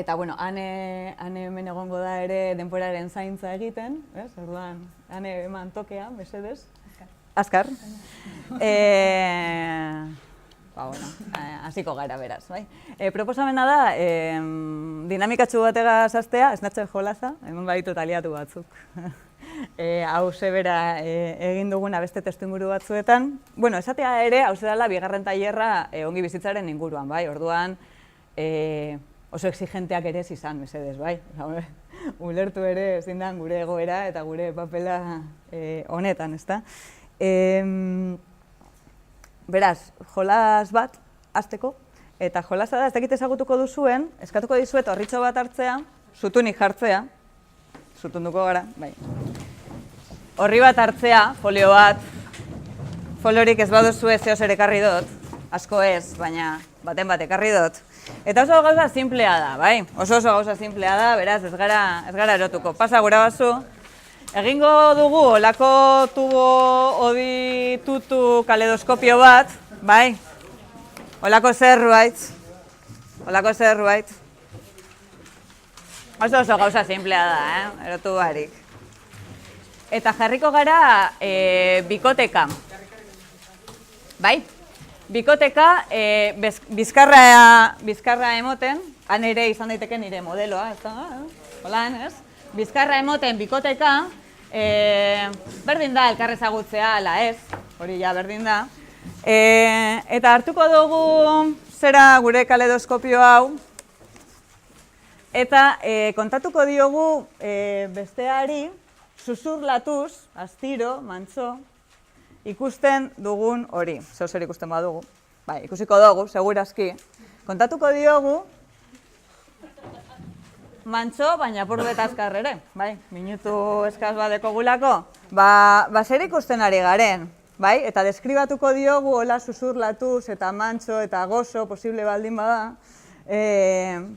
eta, bueno, hane hemen egongo da ere denporaren zaintza egiten, ez? Orduan, hane eman tokean, mesedez. Azkar. Hasiko gara beraz, bai. Proposamena da, dinamikatxu bategaz hastea, esnatzen jolaza, hemen baditut aliatu batzuk. Hau zebera egin duguna beste testuinguru batzuetan. Bueno, esatea ere, hau dela bigarren tailerra ongi bizitzaren inguruan, bai. Orduan, oso exigenteak ere ez izan, mesedez, bai. Ulertu ere ezin da gure egoera eta gure papela honetan, ezta? Beraz, jolas bat hasteko, eta jolasa da, ez dakit ezagutuko duzuen, eskatuko dizuet horritxo bat hartzea, zutunik jartzea, zutunduko gara, bai. Horri bat hartzea, folio bat, foliorik ez baduzue zeo zer ekarri dut, asko ez, baina baten bat ekarri dut. Eta oso gauza simplea da, bai? Oso gauza simplea da, beraz, ez gara erotuko. Pasa gura bazu, egingo dugu olako tubo hodi tutu kaleidoskopio bat, bai? Olako zerbait. Oso gauza simplea da, erotu barik. Eta jarriko gara bikoteka. Bai? Bikoteka, bizkarra emoten, han ere izan daiteke nire modeloa, ez da? Holan, ez? Bizkarra emoten bikoteka, berdin da elkar ezagutzea, ala ez, hori ja berdin da. Eta hartuko dugu zera gure kaleidoskopio hau, eta kontatuko diogu besteari, susurlatuz, astiro, mantxo, ikusten dugun hori. Zer ikusten badugu. Bai, ikusiko dugu, segurazki. Kontatuko diogu, mantxo, baina purbet azkar ere. Bai, minutu eskaz badeko gulako. Ba, zer ikusten ari garen. Bai, eta deskribatuko diogu, hola susurlatuz, eta mantxo, eta gozo, posible baldin bada.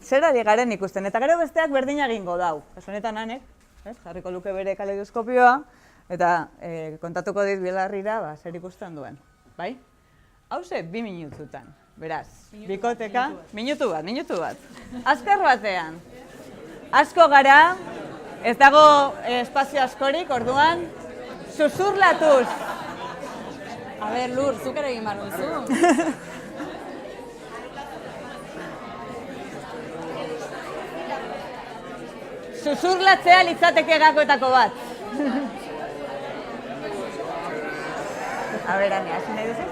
Zer ari garen ikusten. Eta gero besteak berdina egingo dau. Honetan hanek. Jarriko luke bere kaleidoskopioa, eta kontatuko dit Belarrira zer ikusten duen. Bai? Hauze, 2 minututan. Beraz, bikoteka, minutu bat. Azkar batean. Asko gara, ez dago espazio askorik, orduan, susurlatuz. A ber, Lur, zuk ere egin behar duzu. Susurlatzea litzateke gakoetako bat. A ber, Ani, hasi nahi duzu?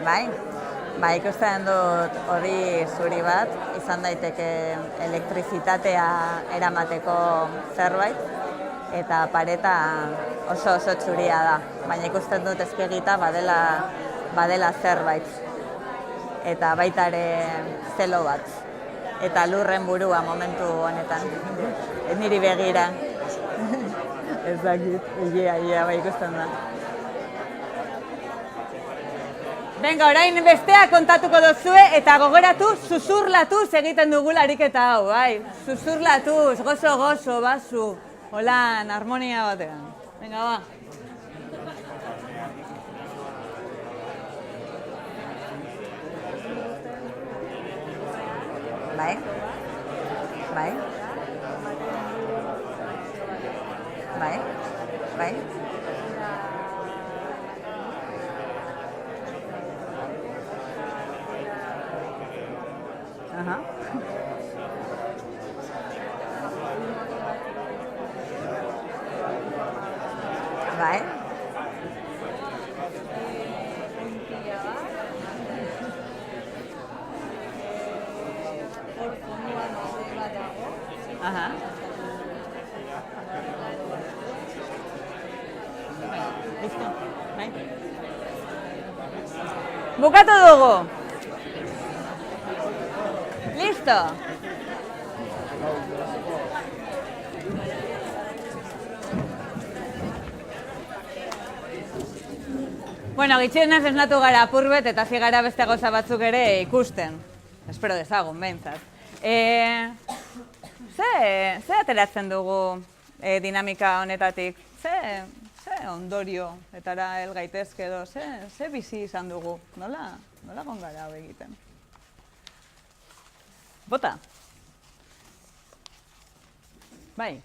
Bai, ikusten dut hori zuri bat, izan daiteke elektrizitatea eramateko zerbait, eta pareta oso txuria da, baina ikusten dut ezkegita badela zerbait, eta baita ere zelo bat. Eta Lurren burua momentu honetan, niri begira. Ez dakit, ia, bai ikusten da. Venga, orain bestea kontatuko duzue eta gogoratu susurlatuz egiten dugula ariketa hau, bai. Susurlatuz, gozo, basu, holan, harmonia batean. Venga, ba. Bai. Aha. Bai. Bukatu dugu. Listo. Bueno, gitxienez esnatu gara apurbet eta hasi gara beste gauza batzuk ere ikusten. Espero dezagun, behintzat. Ze ateratzen dugu dinamika honetatik? Ze ondorio etara hel gaitezke edo, ze bizi izan dugu? Nola egon gara hau egiten? Bota? Bai.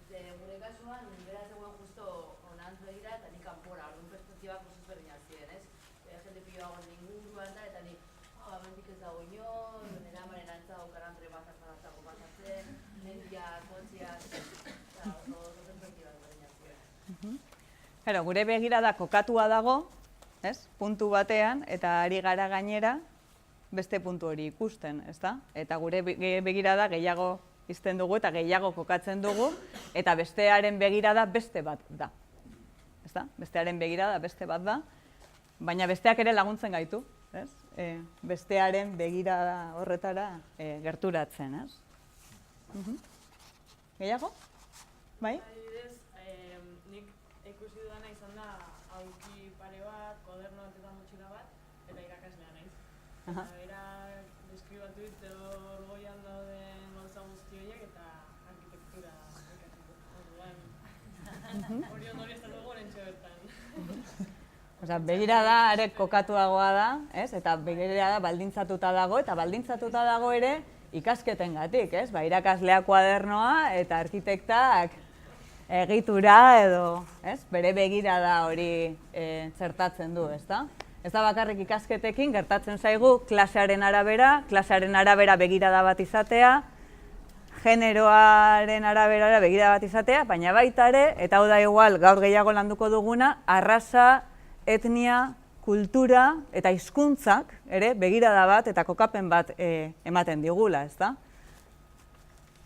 Gure kasuan, bera zegoen justo onantz begira eta nik kanpora, orduan perspektibak oso ezberdinak ziren, ez? Jende pilo dagoen inguruan da, eta nik, bendik ez dago inor, nire amaren antza daukarantre bazatzako pasatzen, mendiak, kontziak, eta oso perspektibak ezberdinak ziren. Claro, gure begirada kokatua dago, ez? Puntu batean, eta ari gara gainera beste puntu hori ikusten, ezta? Eta gure begirada gehiago izten dugu eta gehiago kokatzen dugu, eta bestearen begirada beste bat da. Ezta? Bestearen begirada beste bat da, baina besteak ere laguntzen gaitu, ez? Bestearen begirada horretara gerturatzen, ez? Gehiago? Bai? Adibidez, nik ikusi dudana izan da aulki pare bat, koderno bat eta motxila bat, eta irakaslea naiz. Eta bera deskribatu dit hor goian dauden gauza guzti horiek eta arkitektura ikasiko. Orduan, hori ondorio ez dugu orentxe bertan. Osea, begirada are kokatuagoa da, ez? Eta begirada baldintzatuta dago, eta baldintzatuta dago ere ikasketengatik, ez? Ba, irakaslea kuadernoa eta arkitektak egitura edo, ez? Bere begirada hori txertatzen du, ezta? Ez da bakarrik ikasketekin gertatzen zaigu klasearen arabera begirada bat izatea, generoaren arabera begirada bat izatea, baina baita ere, eta hau da igual gaur gehiago landuko duguna, arraza, etnia, kultura eta hizkuntzak ere begirada bat eta kokapen bat ematen digula, ezta?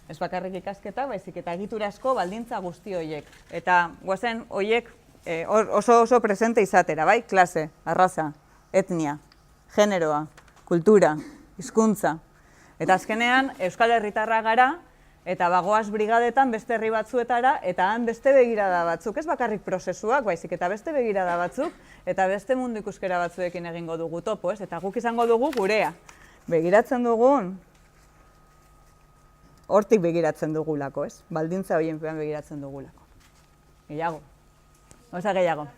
Ez bakarrik ikasketa, baizik eta egiturazko baldintza guzti horiek. Eta guazen horiek oso presente izatera, bai? Klase, arraza, etnia, generoa, kultura, hizkuntza. Eta azkenean Euskal Herritarra gara, eta bagoaz brigadetan beste herri batzuetara, eta han beste begirada batzuk, ez bakarrik prozesuak, baizik eta beste begirada batzuk, eta beste mundu ikuskera batzuekin egingo dugu topo, ez? Eta guk izango dugu gurea. Begiratzen dugun, hortik begiratzen dugulako, ez? Baldintza horien pean begiratzen dugulako. Gehiago. Oza gehiago.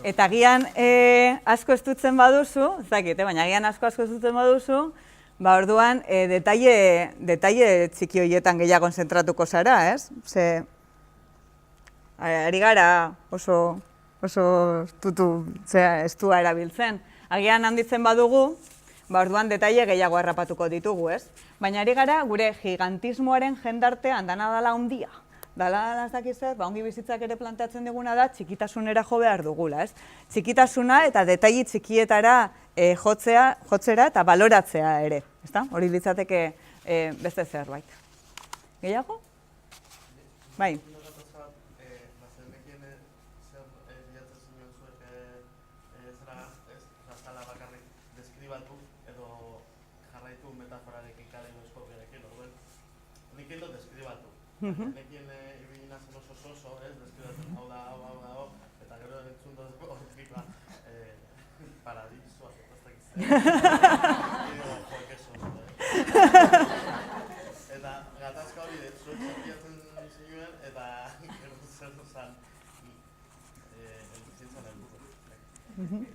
Eta gian asko estutzen baduzu, ez dakit, baina gian asko estutzen baduzu, ba orduan detaile txiki horietan gehiago zentratuko zara, ez? Ze ari gara oso estua erabiltzen. Agian handitzen badugu, ba orduan detaile gehiago harrapatuko ditugu, ez? Baina ari gara gure gigantismoaren jendartean dana dala handia. Dala ez dakiz zer, ba ongi bizitzak ere planteatzen diguna da txikitasunera jo behar dugula, ez? Txikitasuna eta detaile txikietara jotzera eta baloratzea ere, ezta? Hori litzateke beste zerbait. Gehiago? Bai. Nekien ibili nazen oso, ez, deskribatzen hau da, eta gero entzun dut hortik paradisoak, ez eta gatazka hori zuek zapiatzen zinuen, eta gero zer duzan zintzen helburu.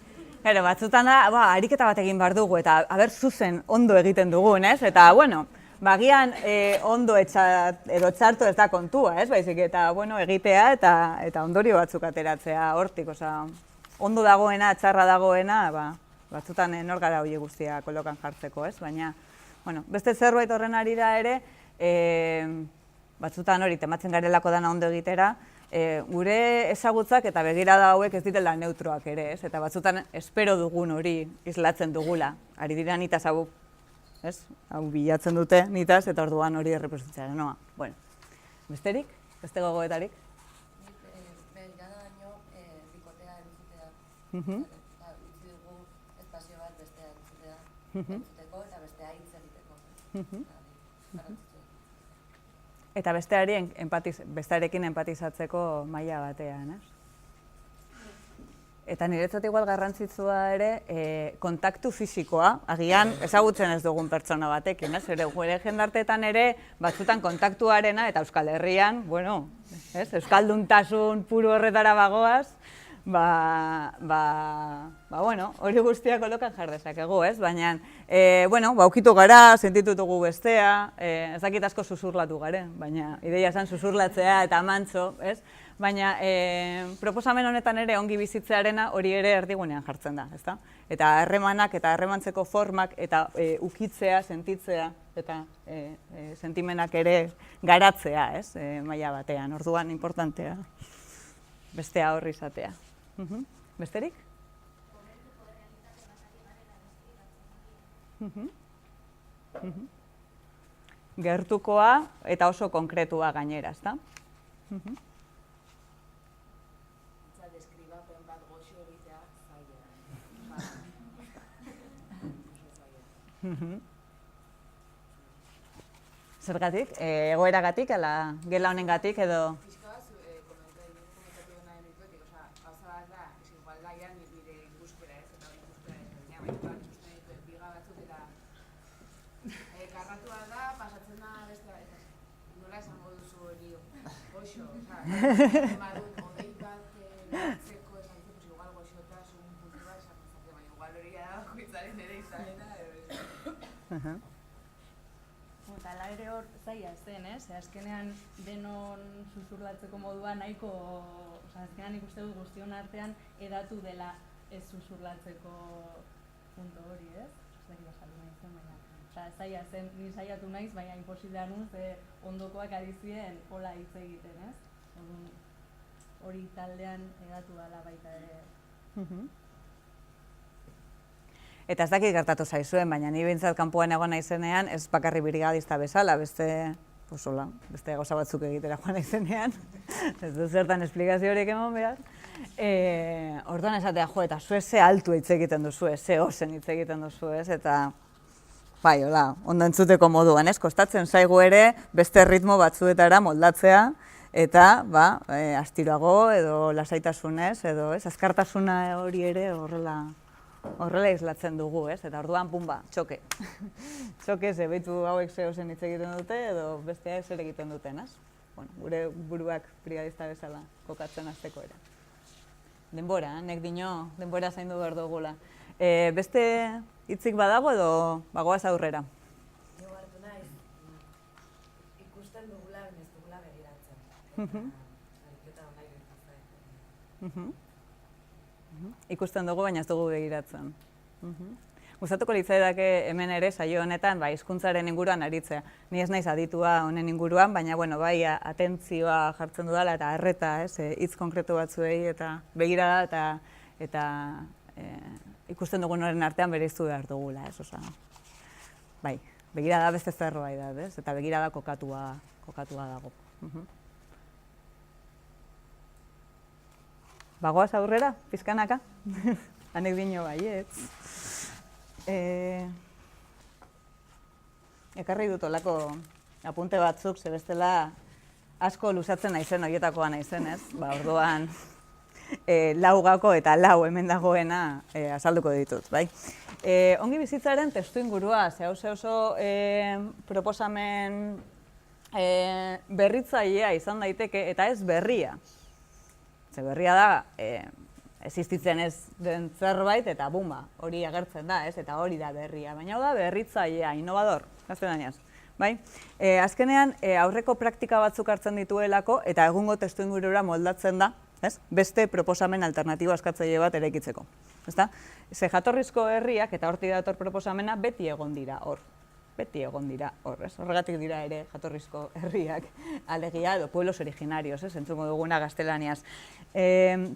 Gero, batzutan da, ariketa bat egin behar dugu, eta haber zuzen ondo egiten dugun, ez? Eta, bueno, bagian ondo edo txarto ez da kontua, ez? Baizik eta, bueno, egitea eta ondorio batzuk ateratzea hortik, oza, ondo dagoena, txarra dagoena, batzutan nor gara hori guztia kolokan jartzeko, ez? Baina, bueno, beste zerbait horren arira ere, batzutan hori tematzen garelako dana ondo egitera, gure ezagutzak eta begirada hauek ez direla neutroak ere, ez? Eta batzutan espero dugun hori islatzen dugula, ari dira nitaz hau, ez? Hau bilatzen dute nitaz eta orduan hori errepresentatzea noa. Bueno, besterik? Beste gogoetarik? Begirada baino bikotea entzutea. Utzi dugu espazio bat bestea entzuteko eta bestea hitz egiteko. Eta bestearekin empatizatzeko maila batean, ez? Eta niretzat igual garrantzitsua ere kontaktu fisikoa, agian ezagutzen ez dugun pertsona batekin, ez? Gure jendarteetan ere batzutan kontaktuarena eta Euskal Herrian, bueno, ez? Euskalduntasun puru horretara bagoaz, bueno, hori guztia kolokan jar dezakegu, ez? Baina, bueno, ukitu gara, sentitu dugu bestea, ez dakit asko susurlatu garen, baina ideia zen susurlatzea eta amantzo, ez? Baina proposamen honetan ere ongi bizitzearena hori ere erdigunean jartzen da, ezta? Eta harremanak eta harremantzeko formak eta ukitzea, sentitzea eta sentimenak ere garatzea, ez? Maila batean, orduan importantea bestea horri izatea. Besterik? Gertukoa eta oso konkretua gainera, ezta? Deskribapen bat goxo egitea zaila. Zergatik? Egoeragatik, ala gela honengatik edo? Odei bat lantzeko esan dut, igual goxotasun puntu bat esan dut, baina igual hori da bakoitzaren ere izanena. Eta ala ere hor zaila zen, ez? Azkenean denon susurlatzeko modua nahiko, azkenean ikuste dut guztion artean edatu dela ez susurlatzeko punto hori, ez? Zuzaki basaldu nahi zen, baina zaila zen, ni saiatu naiz, baina imposiblea nun, ondokoak ari ziren hola hitz egiten, ez? Hori taldean edatu dela baita ere. Eta ez dakit gertatu zaizuen, baina ni behintzat kanpoan egon naizenean, ez bakarri brigadista bezala, beste gauza batzuk egitera joan naizenean, ez du zertan esplikazio horiek eman behar. Orduan esatea, eta zue ze altu hitz egiten duzu, ze ozen hitz egiten duzu, ez? Eta bai, hola, ondo entzuteko moduan, ez? Kostatzen zaigu ere beste ritmo batzuetara moldatzea, eta, astiroago edo lasaitasunez, edo, ez? Azkartasuna hori ere horrela islatzen dugu, ez? Eta orduan, pumba, txoke. Txoke, ze behitu hauek ze ozen hitz egiten dute, edo besteak zer egiten duten, ez? Bueno, gure buruak brigadista bezala kokatzen hasteko ere. Denbora, nek dino, denbora zaindu behar dugula. Beste hitzik badago edo bagoaz aurrera? Jo hartu naiz, ikusten dugula, ez dugula begiratzen. Eta nahi dut. Ikusten dugu, baina ez dugu begiratzen. Gustatuko litzaidake hemen ere saio honetan hizkuntzaren inguruan aritzea. Ni ez naiz aditua honen inguruan, baina bai atentzioa jartzen dudala eta arreta, hitz konkretu batzuei eta begirada eta ikusten dugun horren artean bereiztu behar dugula, ez? Bai, begirada beste zerbait da, ez? Eta begirada kokatua dago. Bagoaz aurrera, pizkanaka? Hanek dino baietz. Ekarri dut olako apunte batzuk, ze bestela asko luzatzen naizen, horietakoa naizen, ez? Orduan, 4 gako eta 4 hemen dagoena azalduko ditut, bai? Ongi bizitzaren testu ingurua, ze oso proposamen berritzailea izan daiteke, eta ez berria. Ze berria da, existitzen ez den zerbait, eta bumba, hori agertzen da, ez? Eta hori da berria, baina hau da berritzailea, innovador, gaztelaniaz. Bai? Azkenean, aurreko praktika batzuk hartzen dituelako, eta egungo testu ingurura moldatzen da, beste proposamen alternatibo askatzaile bat eraikitzeko. Ze jatorrizko herriak eta hortik dator proposamena beti egon dira hor. beti egon dira horrez. Horregatik dira ere jatorrizko herriak, alegia edo pueblos originarios, entzuko duguna gaztelaniaz.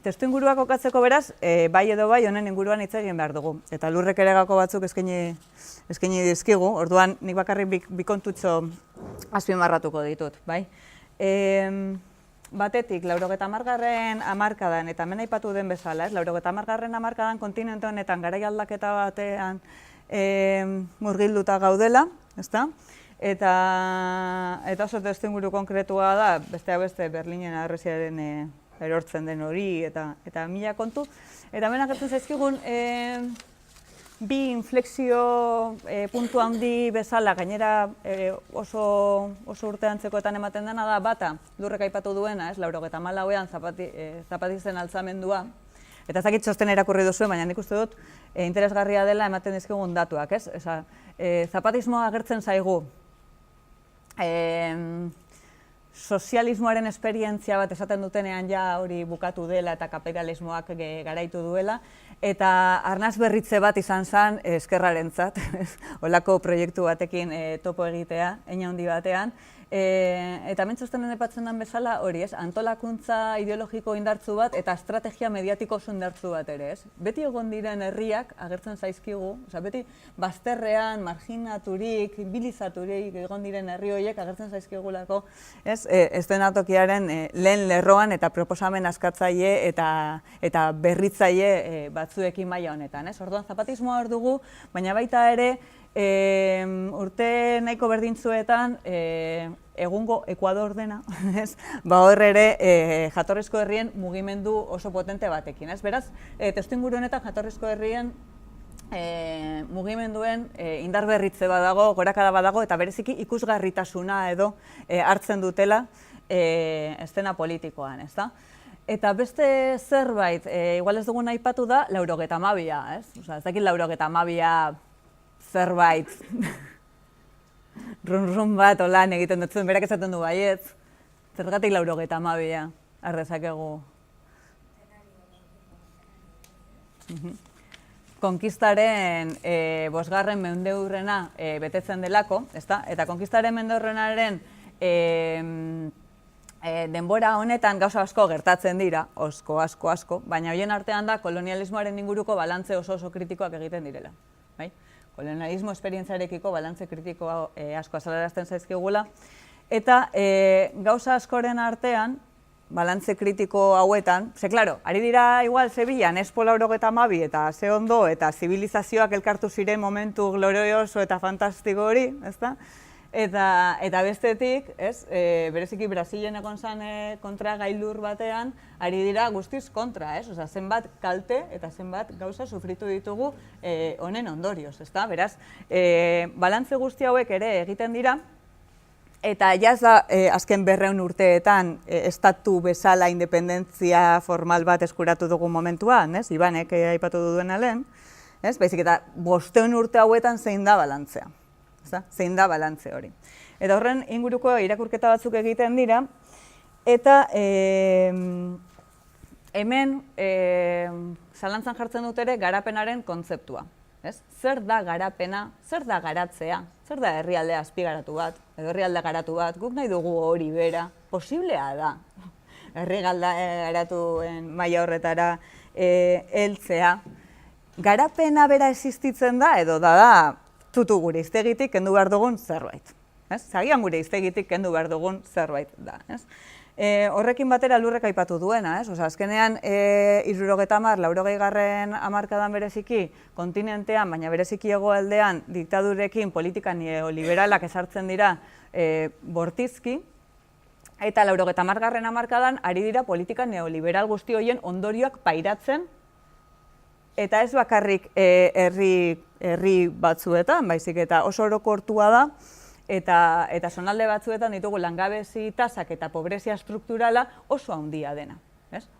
Testuinguruak kokatzeko beraz, bai edo bai honen inguruan hitz egin behar dugu. Eta Lurrek ere gako batzuk eskaini dizkigu, orduan nik bakarrik bi kontutxo azpimarratuko ditut, bai? Batetik, 80. hamarkadan, eta hemen aipatu den bezala, 80. hamarkadan kontinente honetan garai aldaketa batean murgilduta gaudela, ezta? Eta oso testuinguru konkretua da, besteak beste Berlinen Harresiaren erortzen den hori eta mila kontu. Eta hemen agertzen zaizkigun bi inflexio puntu handi bezala, gainera oso urte antzekoetan ematen dena da, bata, Lurrek aipatu duena, 94ean zapatisten altzamendua, eta ez dakit txosten irakurri duzu, baina nik uste dut interesgarria dela ematen dizkigun datuak, ez? Zapatismoa agertzen zaigu, sozialismoaren esperientzia bat esaten dutenean ja hori bukatu dela eta kapitalismoak garaitu duela, eta arnaz berritze bat izan zen ezkerrarentzat, holako proiektu batekin topo egitea, hein handi batean, eta hemen txostenen aipatzen den bezala hori, antolakuntza ideologiko indartzu bat eta estrategia mediatiko oso indartzu bat ere, ez? Beti egon diren herriak agertzen zaizkigu, beti bazterrean, marginaturik, bilizaturik egon diren herri horiek agertzen zaizkigulako, ez? Eszenatokiaren lehen lerroan eta proposamen askatzaile eta berritzaile batzuekin maila honetan, ez? Orduan zapatismoa hor dugu, baina baita ere urte nahiko berdintzuetan egungo Ekuador dena, hor ere jatorrizko herrien mugimendu oso potente batekin. Beraz, testuinguru honetan jatorrizko herrien mugimenduen indar berritze badago, gorakada badago, eta bereziki ikusgarritasuna edo hartzen dutela eszena politikoan, ezta? Eta beste zerbait, igual ez dugun aipatu da, 82a, ez? Ez dakit 82a zerbait, run bat olan egiten dutzen, berak esaten du baietz, zergatik 82a, ardezakegu. Konkistaren 5. mendeurrena betetzen delako, ezta? Eta konkistaren mendeurrenaren denbora honetan gauza asko gertatzen dira, asko, baina horien artean da kolonialismoaren inguruko balantze oso kritikoak egiten direla. Kolonialismo esperientziarekiko balantze kritiko asko azalarazten zaizkigula, eta gauza askoren artean, balantze kritiko hauetan, klaro, ari dira igual Sevillan, Expo 92 eta ze ondo, eta zibilizazioak elkartu ziren momentu glorioso eta fantastiko hori, ezta? Eta bestetik, bereziki Brasilen egon zen kontra gailur batean, ari dira guztiz kontra, zenbat kalte eta zenbat gauza sufritu ditugu honen ondorioz, ezta? Beraz, balantze guzti hauek ere egiten dira, eta jaz da azken 200 urteetan estatu bezala independentzia formal bat eskuratu dugu momentuan, Ibanek aipatu duena lehen, baizik eta 500 urte hauetan zein da balantzea. Zein da balantze hori. Eta horren inguruko irakurketa batzuk egiten dira, eta hemen zalantzan jartzen dut ere garapenaren kontzeptua. Zer da garapena, zer da garatzea, zer da herrialdea azpigaratu bat, edo herrialde garatu bat, guk nahi dugu hori bera, posiblea da herrialde garatuen maila horretara heltzea. Garapena bera existitzen da, edo da tutu gure iztegitik kendu behar dugun zerbait. Zagian gure iztegitik kendu behar dugun zerbait da. Horrekin batera Lurrek aipatu duena, azkenean 70, 80. hamarkadan bereziki kontinentean, baina bereziki hegoaldean diktadurekin politika neoliberalak ezartzen dira bortizki, eta 80. hamarkadan ari dira politika neoliberal guzti horien ondorioak pairatzen, eta ez bakarrik herri batzuetan, baizik eta oso orokortua da, eta zonalde batzuetan ditugu langabezi tasak eta pobrezia strukturala oso handia dena.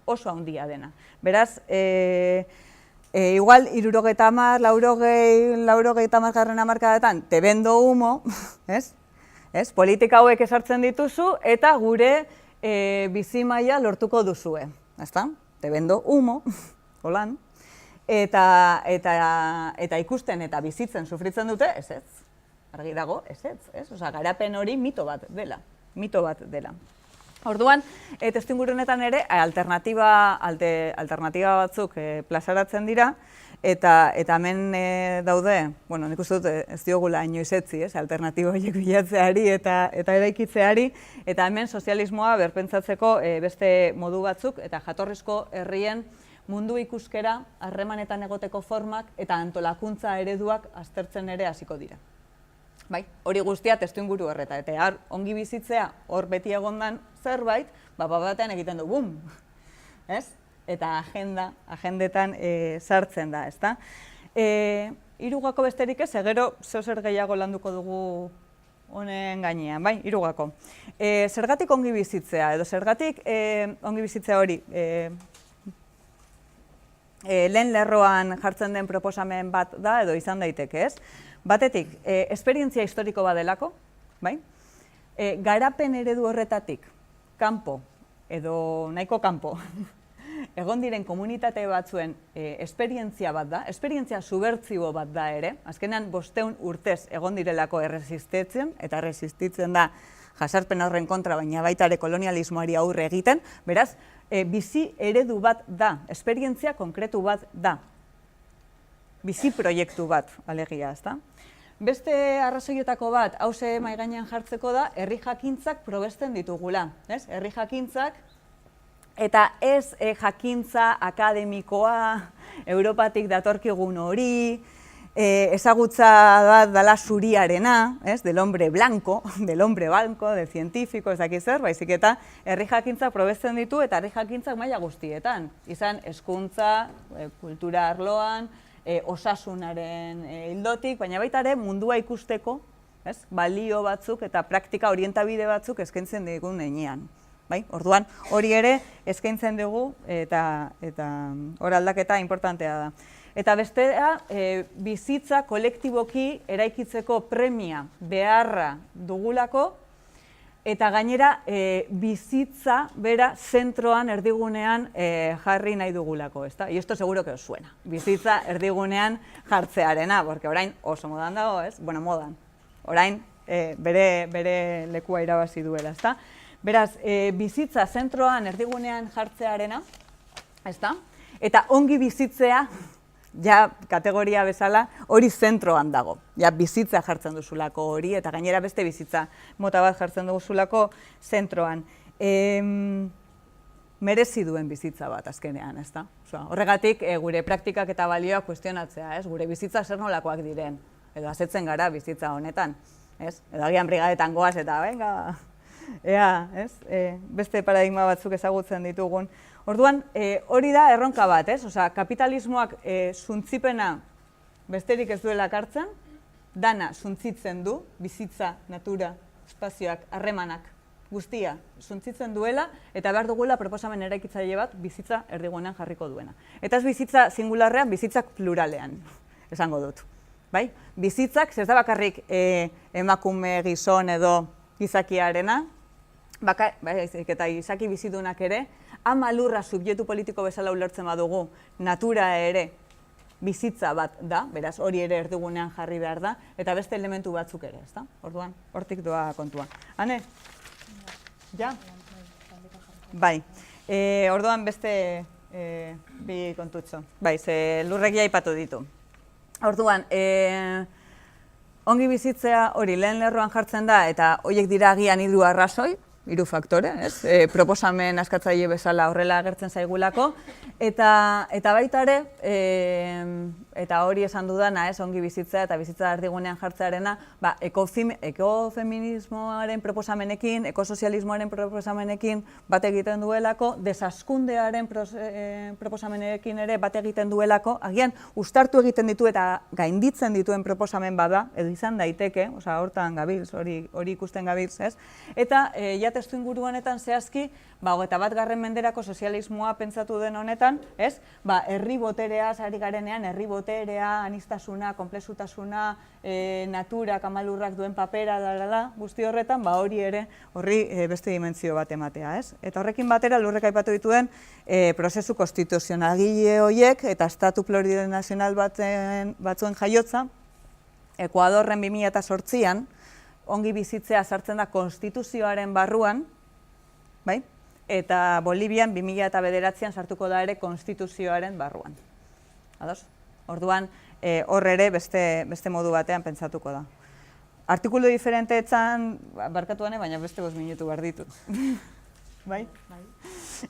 Oso handia dena. Beraz, igual 70, 80. hamarkadetan, te vendo humo, politika hauek esartzen dituzu, eta gure bizi maila lortuko duzue. Te vendo humo, holan. Eta ikusten eta bizitzen sufritzen dute, ez. argi dago, ez? Osea, garapen hori mito bat dela. Orduan, testuinguru honetan ere alternatiba batzuk plazaratzen dira, eta hemen daude, bueno, nik uste dut ez diogula inoiz etzi, alternatiba horiek bilatzeari eta eraikitzeari, eta hemen sozialismoa berpentsatzeko beste modu batzuk, eta jatorrizko herrien mundu ikuskera, harremanetan egoteko formak eta antolakuntza ereduak aztertzen ere hasiko dira. Bai, hori guztia testuinguru horreta, eta ongi bizitzea hor beti egondan zerbait, batean egiten du, bum! Ez? Eta agendetan sartzen da, ezta? Hirugako besterik ez, gero zer gehiago landuko dugu honen gainean, bai, hirugako. Zergatik ongi bizitzea, edo zergatik ongi bizitzea hori, lehen lerroan jartzen den proposamen bat da, edo izan daiteke, ez? Batetik, esperientzia historiko badelako, bai? Garapen eredu horretatik, kanpo, edo nahiko kanpo, egon diren komunitate batzuen esperientzia bat da, esperientzia subertzibo bat da ere, azkenean 500 urtez egon direlako erresistitzen, eta erresistitzen da jasarpen horren kontra, baina baita ere kolonialismoari aurre egiten, beraz, bizi eredu bat da, esperientzia konkretu bat da, bizi proiektu bat, alegia, ezta? Beste arrazoietako bat, hauze mahai gainean jartzeko da, herri jakintzak probesten ditugula, ez? Herri jakintzak, eta ez jakintza akademikoa, Europatik datorkigun hori, ezagutza bat dala zuriarena, del hombre blanco, del científico, ez dakit zer, baizik eta herri jakintzak probesten ditu eta herri jakintzak maila guztietan. Izan hezkuntza, kultura arloan, osasunaren ildotik, baina baita ere mundua ikusteko, balio batzuk eta praktika orientabide batzuk eskaintzen digun heinean. Orduan, hori ere eskaintzen dugu eta hor aldaketa importantea da. Eta bestea, bizitza kolektiboki eraikitzeko premia beharra dugulako, eta gainera bizitza bera zentroan erdigunean jarri nahi dugulako, ezta? Y esto seguro que os suena. Bizitza erdigunean jartzearena, porque orain oso modan dago, ez? Bueno, modan. Orain bere lekua irabazi duela, ezta? Beraz, bizitza zentroan erdigunean jartzearena, ezta? Eta ongi bizitzea, ja kategoria bezala, hori zentroan dago. Ja bizitza jartzen duzulako hori, eta gainera beste bizitza mota bat jartzen duzulako zentroan. Merezi duen bizitza bat azkenean, ezta? Horregatik gure praktikak eta balioak kuestionatzea, ez? Gure bizitza zer nolakoak diren, edo asetzen gara bizitza honetan, ez? Edo agian brigadetan goaz eta, venga, ea, ez? Beste paradigma batzuk ezagutzen ditugun. Orduan, hori da erronka bat, ez? Osea, kapitalismoak suntzipena besterik ez duela kartzen, dana suntzitzen du, bizitza, natura, espazioak, harremanak, guztia suntzitzen duela, eta behar dugula proposamen eraikitzaile bat bizitza erdigunean jarriko duena. Eta ez bizitza singularrean, bizitzak pluralean, esango dut. Bizitzak, ez da bakarrik emakume, gizon edo gizakiarena, eta izaki bizidunak ere, ama lurra subjektu politiko bezala ulertzen badugu, natura ere bizitza bat da, beraz hori ere erdigunean jarri behar da, eta beste elementu batzuk ere, ezta? Orduan, hortik doa kontua. Ane? Ja? Bai. Orduan beste bi kontutxo. Bai, ze lurrek ja aipatu ditu. Orduan, ongi bizitzea hori lehen lerroan jartzen da, eta horiek dira agian 3 arrazoi, 3 faktore, ez? Proposamen askatzaile bezala horrela agertzen zaigulako, eta baita ere, eta hori esan dudana, ez, ongi bizitzea eta bizitza erdigunean jartzearena, ekofeminismoaren proposamenekin, ekosozialismoaren proposamenekin bat egiten duelako, desaskundearen proposamenekin ere bat egiten duelako, agian uztartu egiten ditu eta gainditzen dituen proposamen bada, edo izan daiteke, osea, hortan gabiltz, hori ikusten gabiltz, ez? Eta testuinguru honetan zehazki, 21. menderako sozialismoa pentsatu den honetan, ez? Herri boterea, ari garenean, herri boterea, aniztasuna, konplexutasuna, natura, kamalurrak duen papera, guzti horretan, hori ere, horri beste dimentsio bat ematea, ez? Eta horrekin batera, lurrek aipatu dituen, prozesu konstituzionalgile horiek eta estatu plurinazional batzuen jaiotza, Ekuadorren 2008an, ongi bizitzea sartzen da konstituzioaren barruan, bai? Eta Bolivian 2009an sartuko da ere konstituzioaren barruan. Ados? Orduan, hor ere beste modu batean pentsatuko da. Artikulu diferenteetan, barkatu baina beste 5 minutu behar ditut. Bai?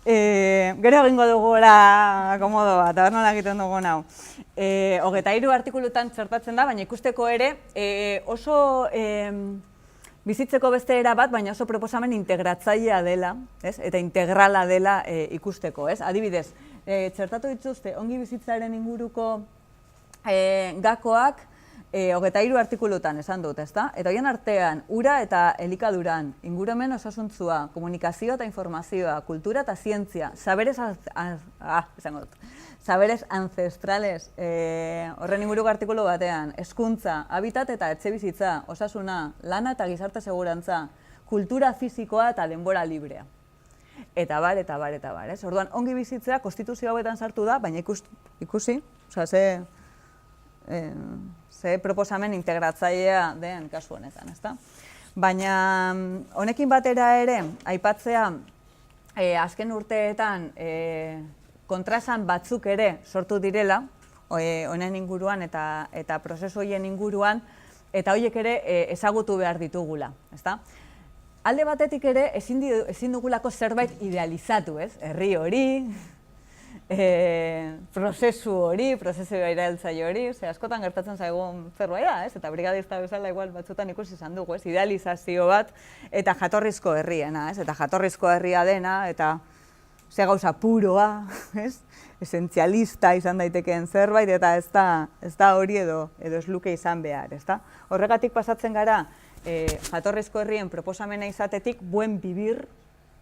Gero egingo dugula komodo bat, eta nola egiten dugun hau. 23 artikulutan txertatzen da, baina ikusteko ere oso bizitzeko beste era bat, baina oso proposamen integratzailea dela, eta integrala dela ikusteko. Adibidez, txertatu dituzte ongi bizitzaren inguruko gakoak 23 artikulutan esan dut, ezta? Eta horien artean, ura eta elikaduran, ingurumen osasuntzua, komunikazioa eta informazioa, kultura eta zientzia, saberes ancestrales, horren inguruko artikulu batean, hezkuntza, habitat eta etxebizitza, osasuna, lana eta gizarte segurantza, kultura fisikoa eta denbora librea. Eta bar. Orduan, ongi bizitzea konstituzio hauetan sartu da, baina ikusi, ze proposamen integratzailea den kasu honetan, ezta? Baina honekin batera ere, aipatzea azken urteetan kontraesan batzuk ere sortu direla, honen inguruan eta prozesu horien inguruan, eta horiek ere ezagutu behar ditugula, ezta? Alde batetik ere ezin dugulako zerbait idealizatu, ez? Herri hori, prozesu irailtzaile hori, askotan gertatzen zaigun zerbait da, ez? Eta brigadista bezala igual batzutan ikusi izan dugu, ez? Idealizazio bat eta jatorrizko herriena, ez? Eta jatorrizko herria dena eta ze gauza puroa, ez? Esentzialista izan daitekeen zerbait eta ez da hori edo ez luke izan behar, ezta? Horregatik pasatzen gara jatorrizko herrien proposamena izatetik buen bibir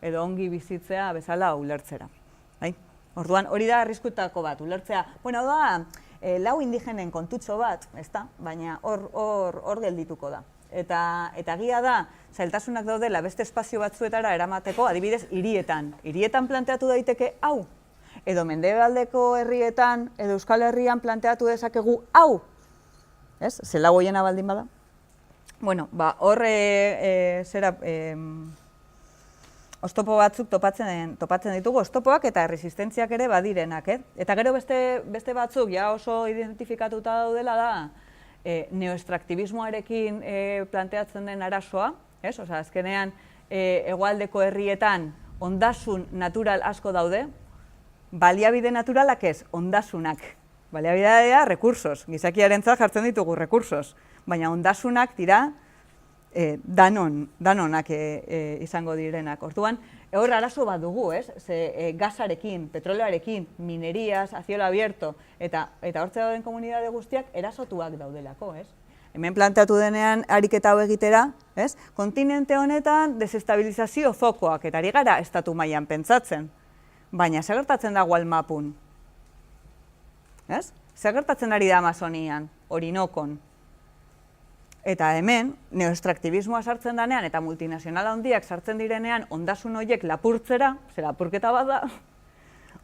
edo ongi bizitzea bezala ulertzera. Orduan, hori da arriskutako bat, ulertzea. Bueno, da, lau indigenen kontutxo bat, ezta? Baina hor geldituko da. Eta gia da, zailtasunak daudela beste espazio batzuetara eramateko, adibidez, hirietan. Hirietan planteatu daiteke hau, edo mendebaldeko herrietan, edo Euskal Herrian planteatu dezakegu hau. Ez? Zela goiena baldin bada. Bueno, hor oztopo batzuk topatzen ditugu, oztopoak eta resistentziak ere badirenak, Eta gero beste batzuk, ja oso identifikatuta daudela da, neoestraktibismoarekin planteatzen den arazoa, Osa, azkenean, hegoaldeko herrietan ondasun natural asko daude, baliabide naturalak ez, ondasunak. Baliabidea, rekursos, gizakiarentzat jartzen ditugu rekursos, baina ondasunak dira danonak izango direnak. Orduan, hor arazo bat dugu, ze gasarekin, petroleoarekin, mineriaz, a cielo abierto, eta hortze dauden komunidade guztiak erasotuak daudelako, Hemen planteatu denean ariketa hau egitera, kontinente honetan desestabilizazio fokoak, eta ari gara estatu mailan pentsatzen, baina zer gertatzen da Gualmapun? Zer gertatzen ari da Amazonian, Orinokon? Eta hemen, neoestraktibismoa sartzen denean eta multinazionala handiak sartzen direnean ondasun horiek lapurtzera, ze lapurketa bat da,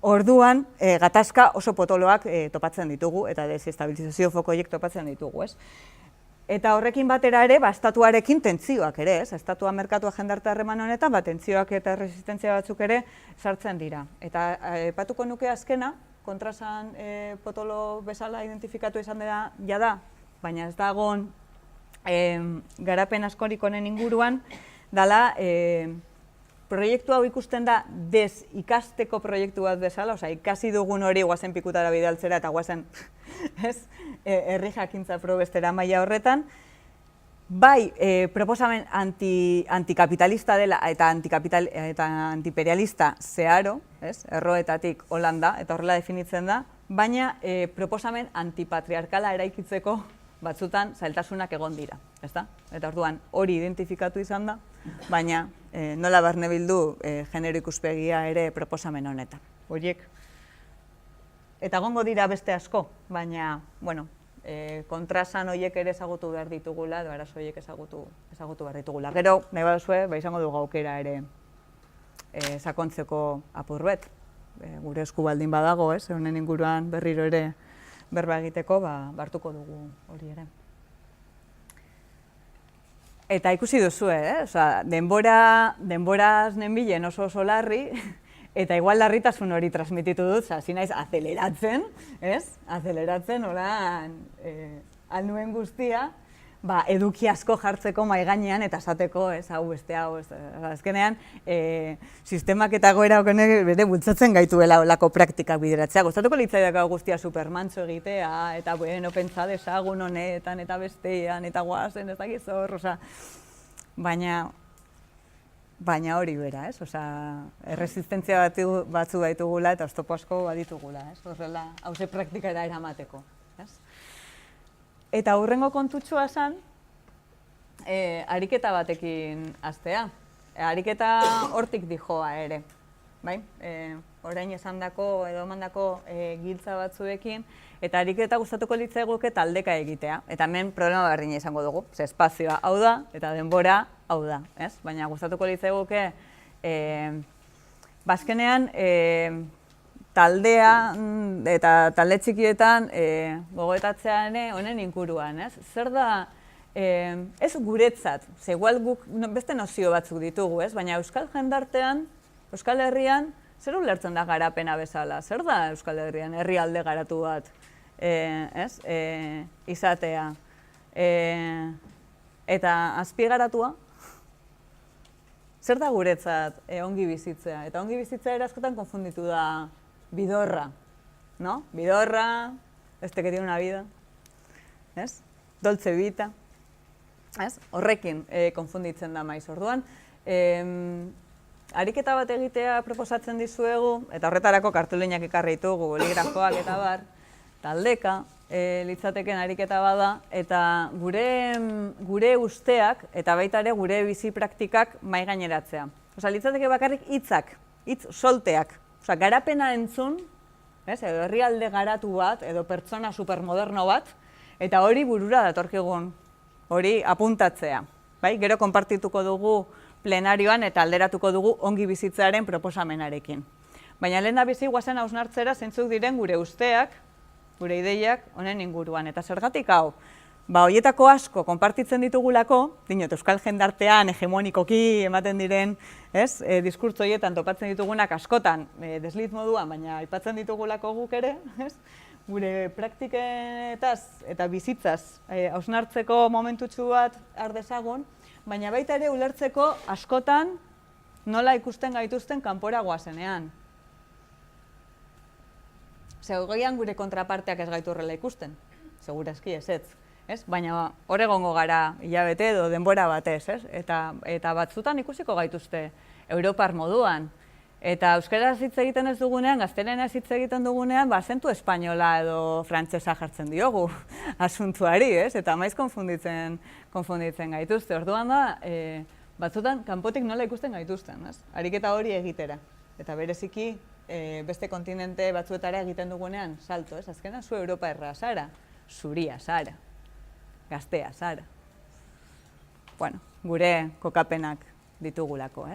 orduan gatazka oso potoloak topatzen ditugu eta desestabilizazio foko horiek topatzen ditugu, Eta horrekin batera ere, estatuarekin tentzioak ere, Estatua merkatua jendarte harreman honetan, tentzioak eta resistentzia batzuk ere sartzen dira. Eta aipatuko nuke azkena, kontraesan potolo bezala identifikatu izan dela jada, baina ez dagoen garapen askorik honen inguruan, dela proiektu hau ikusten da ikasteko proiektu bat bezala, oza, ikasi dugun hori guazen pikutara bidaltzera eta guazen herri jakintza probestera maila horretan, bai proposamen antikapitalista dela eta antiperialista zeharo, erroetatik Holanda, eta horrela definitzen da, baina proposamen antipatriarkala eraikitzeko batzutan zailtasunak egon dira, ezta? Eta orduan hori identifikatu izan da, baina nola barne bildu genero ikuspegia ere proposamen honetan. Horiek. Eta egongo dira beste asko, baina, bueno, kontraesan horiek ere ezagutu behar ditugula, edo arazo horiek ezagutu behar ditugula. Gero, nahi baduzue, izango dugu aukera ere sakontzeko apurbet. Gure esku baldin badago, honen inguruan berriro ere berba egiteko, hartuko dugu hori ere. Eta ikusi duzu, Osea, denboraz nenbilen oso larri, eta igual larritasun hori transmititu dut, hasi naiz azeleratzen, Azeleratzen, hola, alnuen guztia, eduki asko jartzeko mahai gainean eta esateko, hau beste hau, azkenean, sistemak eta goera hokenek bere bultzatzen gaituela olako praktikak bideratzea. Gustatuko litzaidake guztia supermantxo egitea, eta bueno, pentsa dezagun honetan eta bestean, eta guazen, ez dakiz hor, baina hori bera, Osea, erresistentzia batzu baitugula eta oztopo asko baditugula, Horrela, hauze praktikara eramateko, Eta hurrengo kontutxoa zen, ariketa batekin hastea. Ariketa hortik dijoa ere, bai? Orain esandako edo emandako giltza batzuekin, eta ariketa gustatuko litzaiguke taldeka egitea. Eta hemen problema berdina izango dugu, ze espazioa hau da eta denbora hau da, Baina gustatuko litzaiguke azkenean taldea eta talde txikietan gogoetatzea honen inguruan, Zer da, ez guretzat, ze igual guk beste nozio batzuk ditugu, baina Euskal jendartean, Euskal Herrian, zer ulertzen da garapena bezala? Zer da Euskal Herrian herrialde garatu bat izatea? Eta azpigaratua? Zer da guretzat ongi bizitzea? Eta ongi bizitzea ere askotan konfunditu da bidorra, ¿no? Bidorra, que tiene una vida, Dolce vita, Horrekin konfunditzen da maiz. Orduan, ariketa bat egitea proposatzen dizuegu, eta horretarako kartulinak ekarri ditugu, boligrafoak eta bar, taldeka, litzateken ariketa bada, eta gure usteak, eta baita ere gure bizi praktikak mahai gaineratzea. Osea, litzateke bakarrik hitzak, hitz solteak. Osea, garapena entzun, edo herrialde garatu bat, edo pertsona supermoderno bat, eta hori burura datorkigun, hori apuntatzea. Gero konpartituko dugu plenarioan eta alderatuko dugu ongi bizitzearen proposamenarekin. Baina lehen da bizi guazen hausnartzera zeintzuk diren gure usteak, gure ideiak honen inguruan. Eta zergatik hau? Horietako asko konpartitzen ditugulako, dinot, Euskal jendartean hegemonikoki ematen diren, diskurtso horietan topatzen ditugunak askotan, desliz moduan, baina aipatzen ditugulako guk ere, gure praktiketaz eta bizitzaz hausnartzeko momentutxu bat ardezagun, baina baita ere ulertzeko askotan nola ikusten gaituzten kanpora goazenean. Goian gure kontraparteak ez gaitu horrela ikusten, segurazki ezetz. Baina hor egongo gara hilabete edo denbora batez, eta batzutan ikusiko gaituzte Europar moduan. Eta euskaraz hitz egiten ez dugunean, gaztelenez hitz egiten dugunean, azentu espainola edo frantsesa jartzen diogu asuntuari, eta maiz konfunditzen gaituzte. Orduan da, batzutan kanpotik nola ikusten gaituzten, ariketa hori egitera. Eta bereziki beste kontinente batzuetara egiten dugunean, salto, azkenan zu Europa erra zara, zuria zara. Gaztea, zara. Bueno, gure kokapenak ditugulako,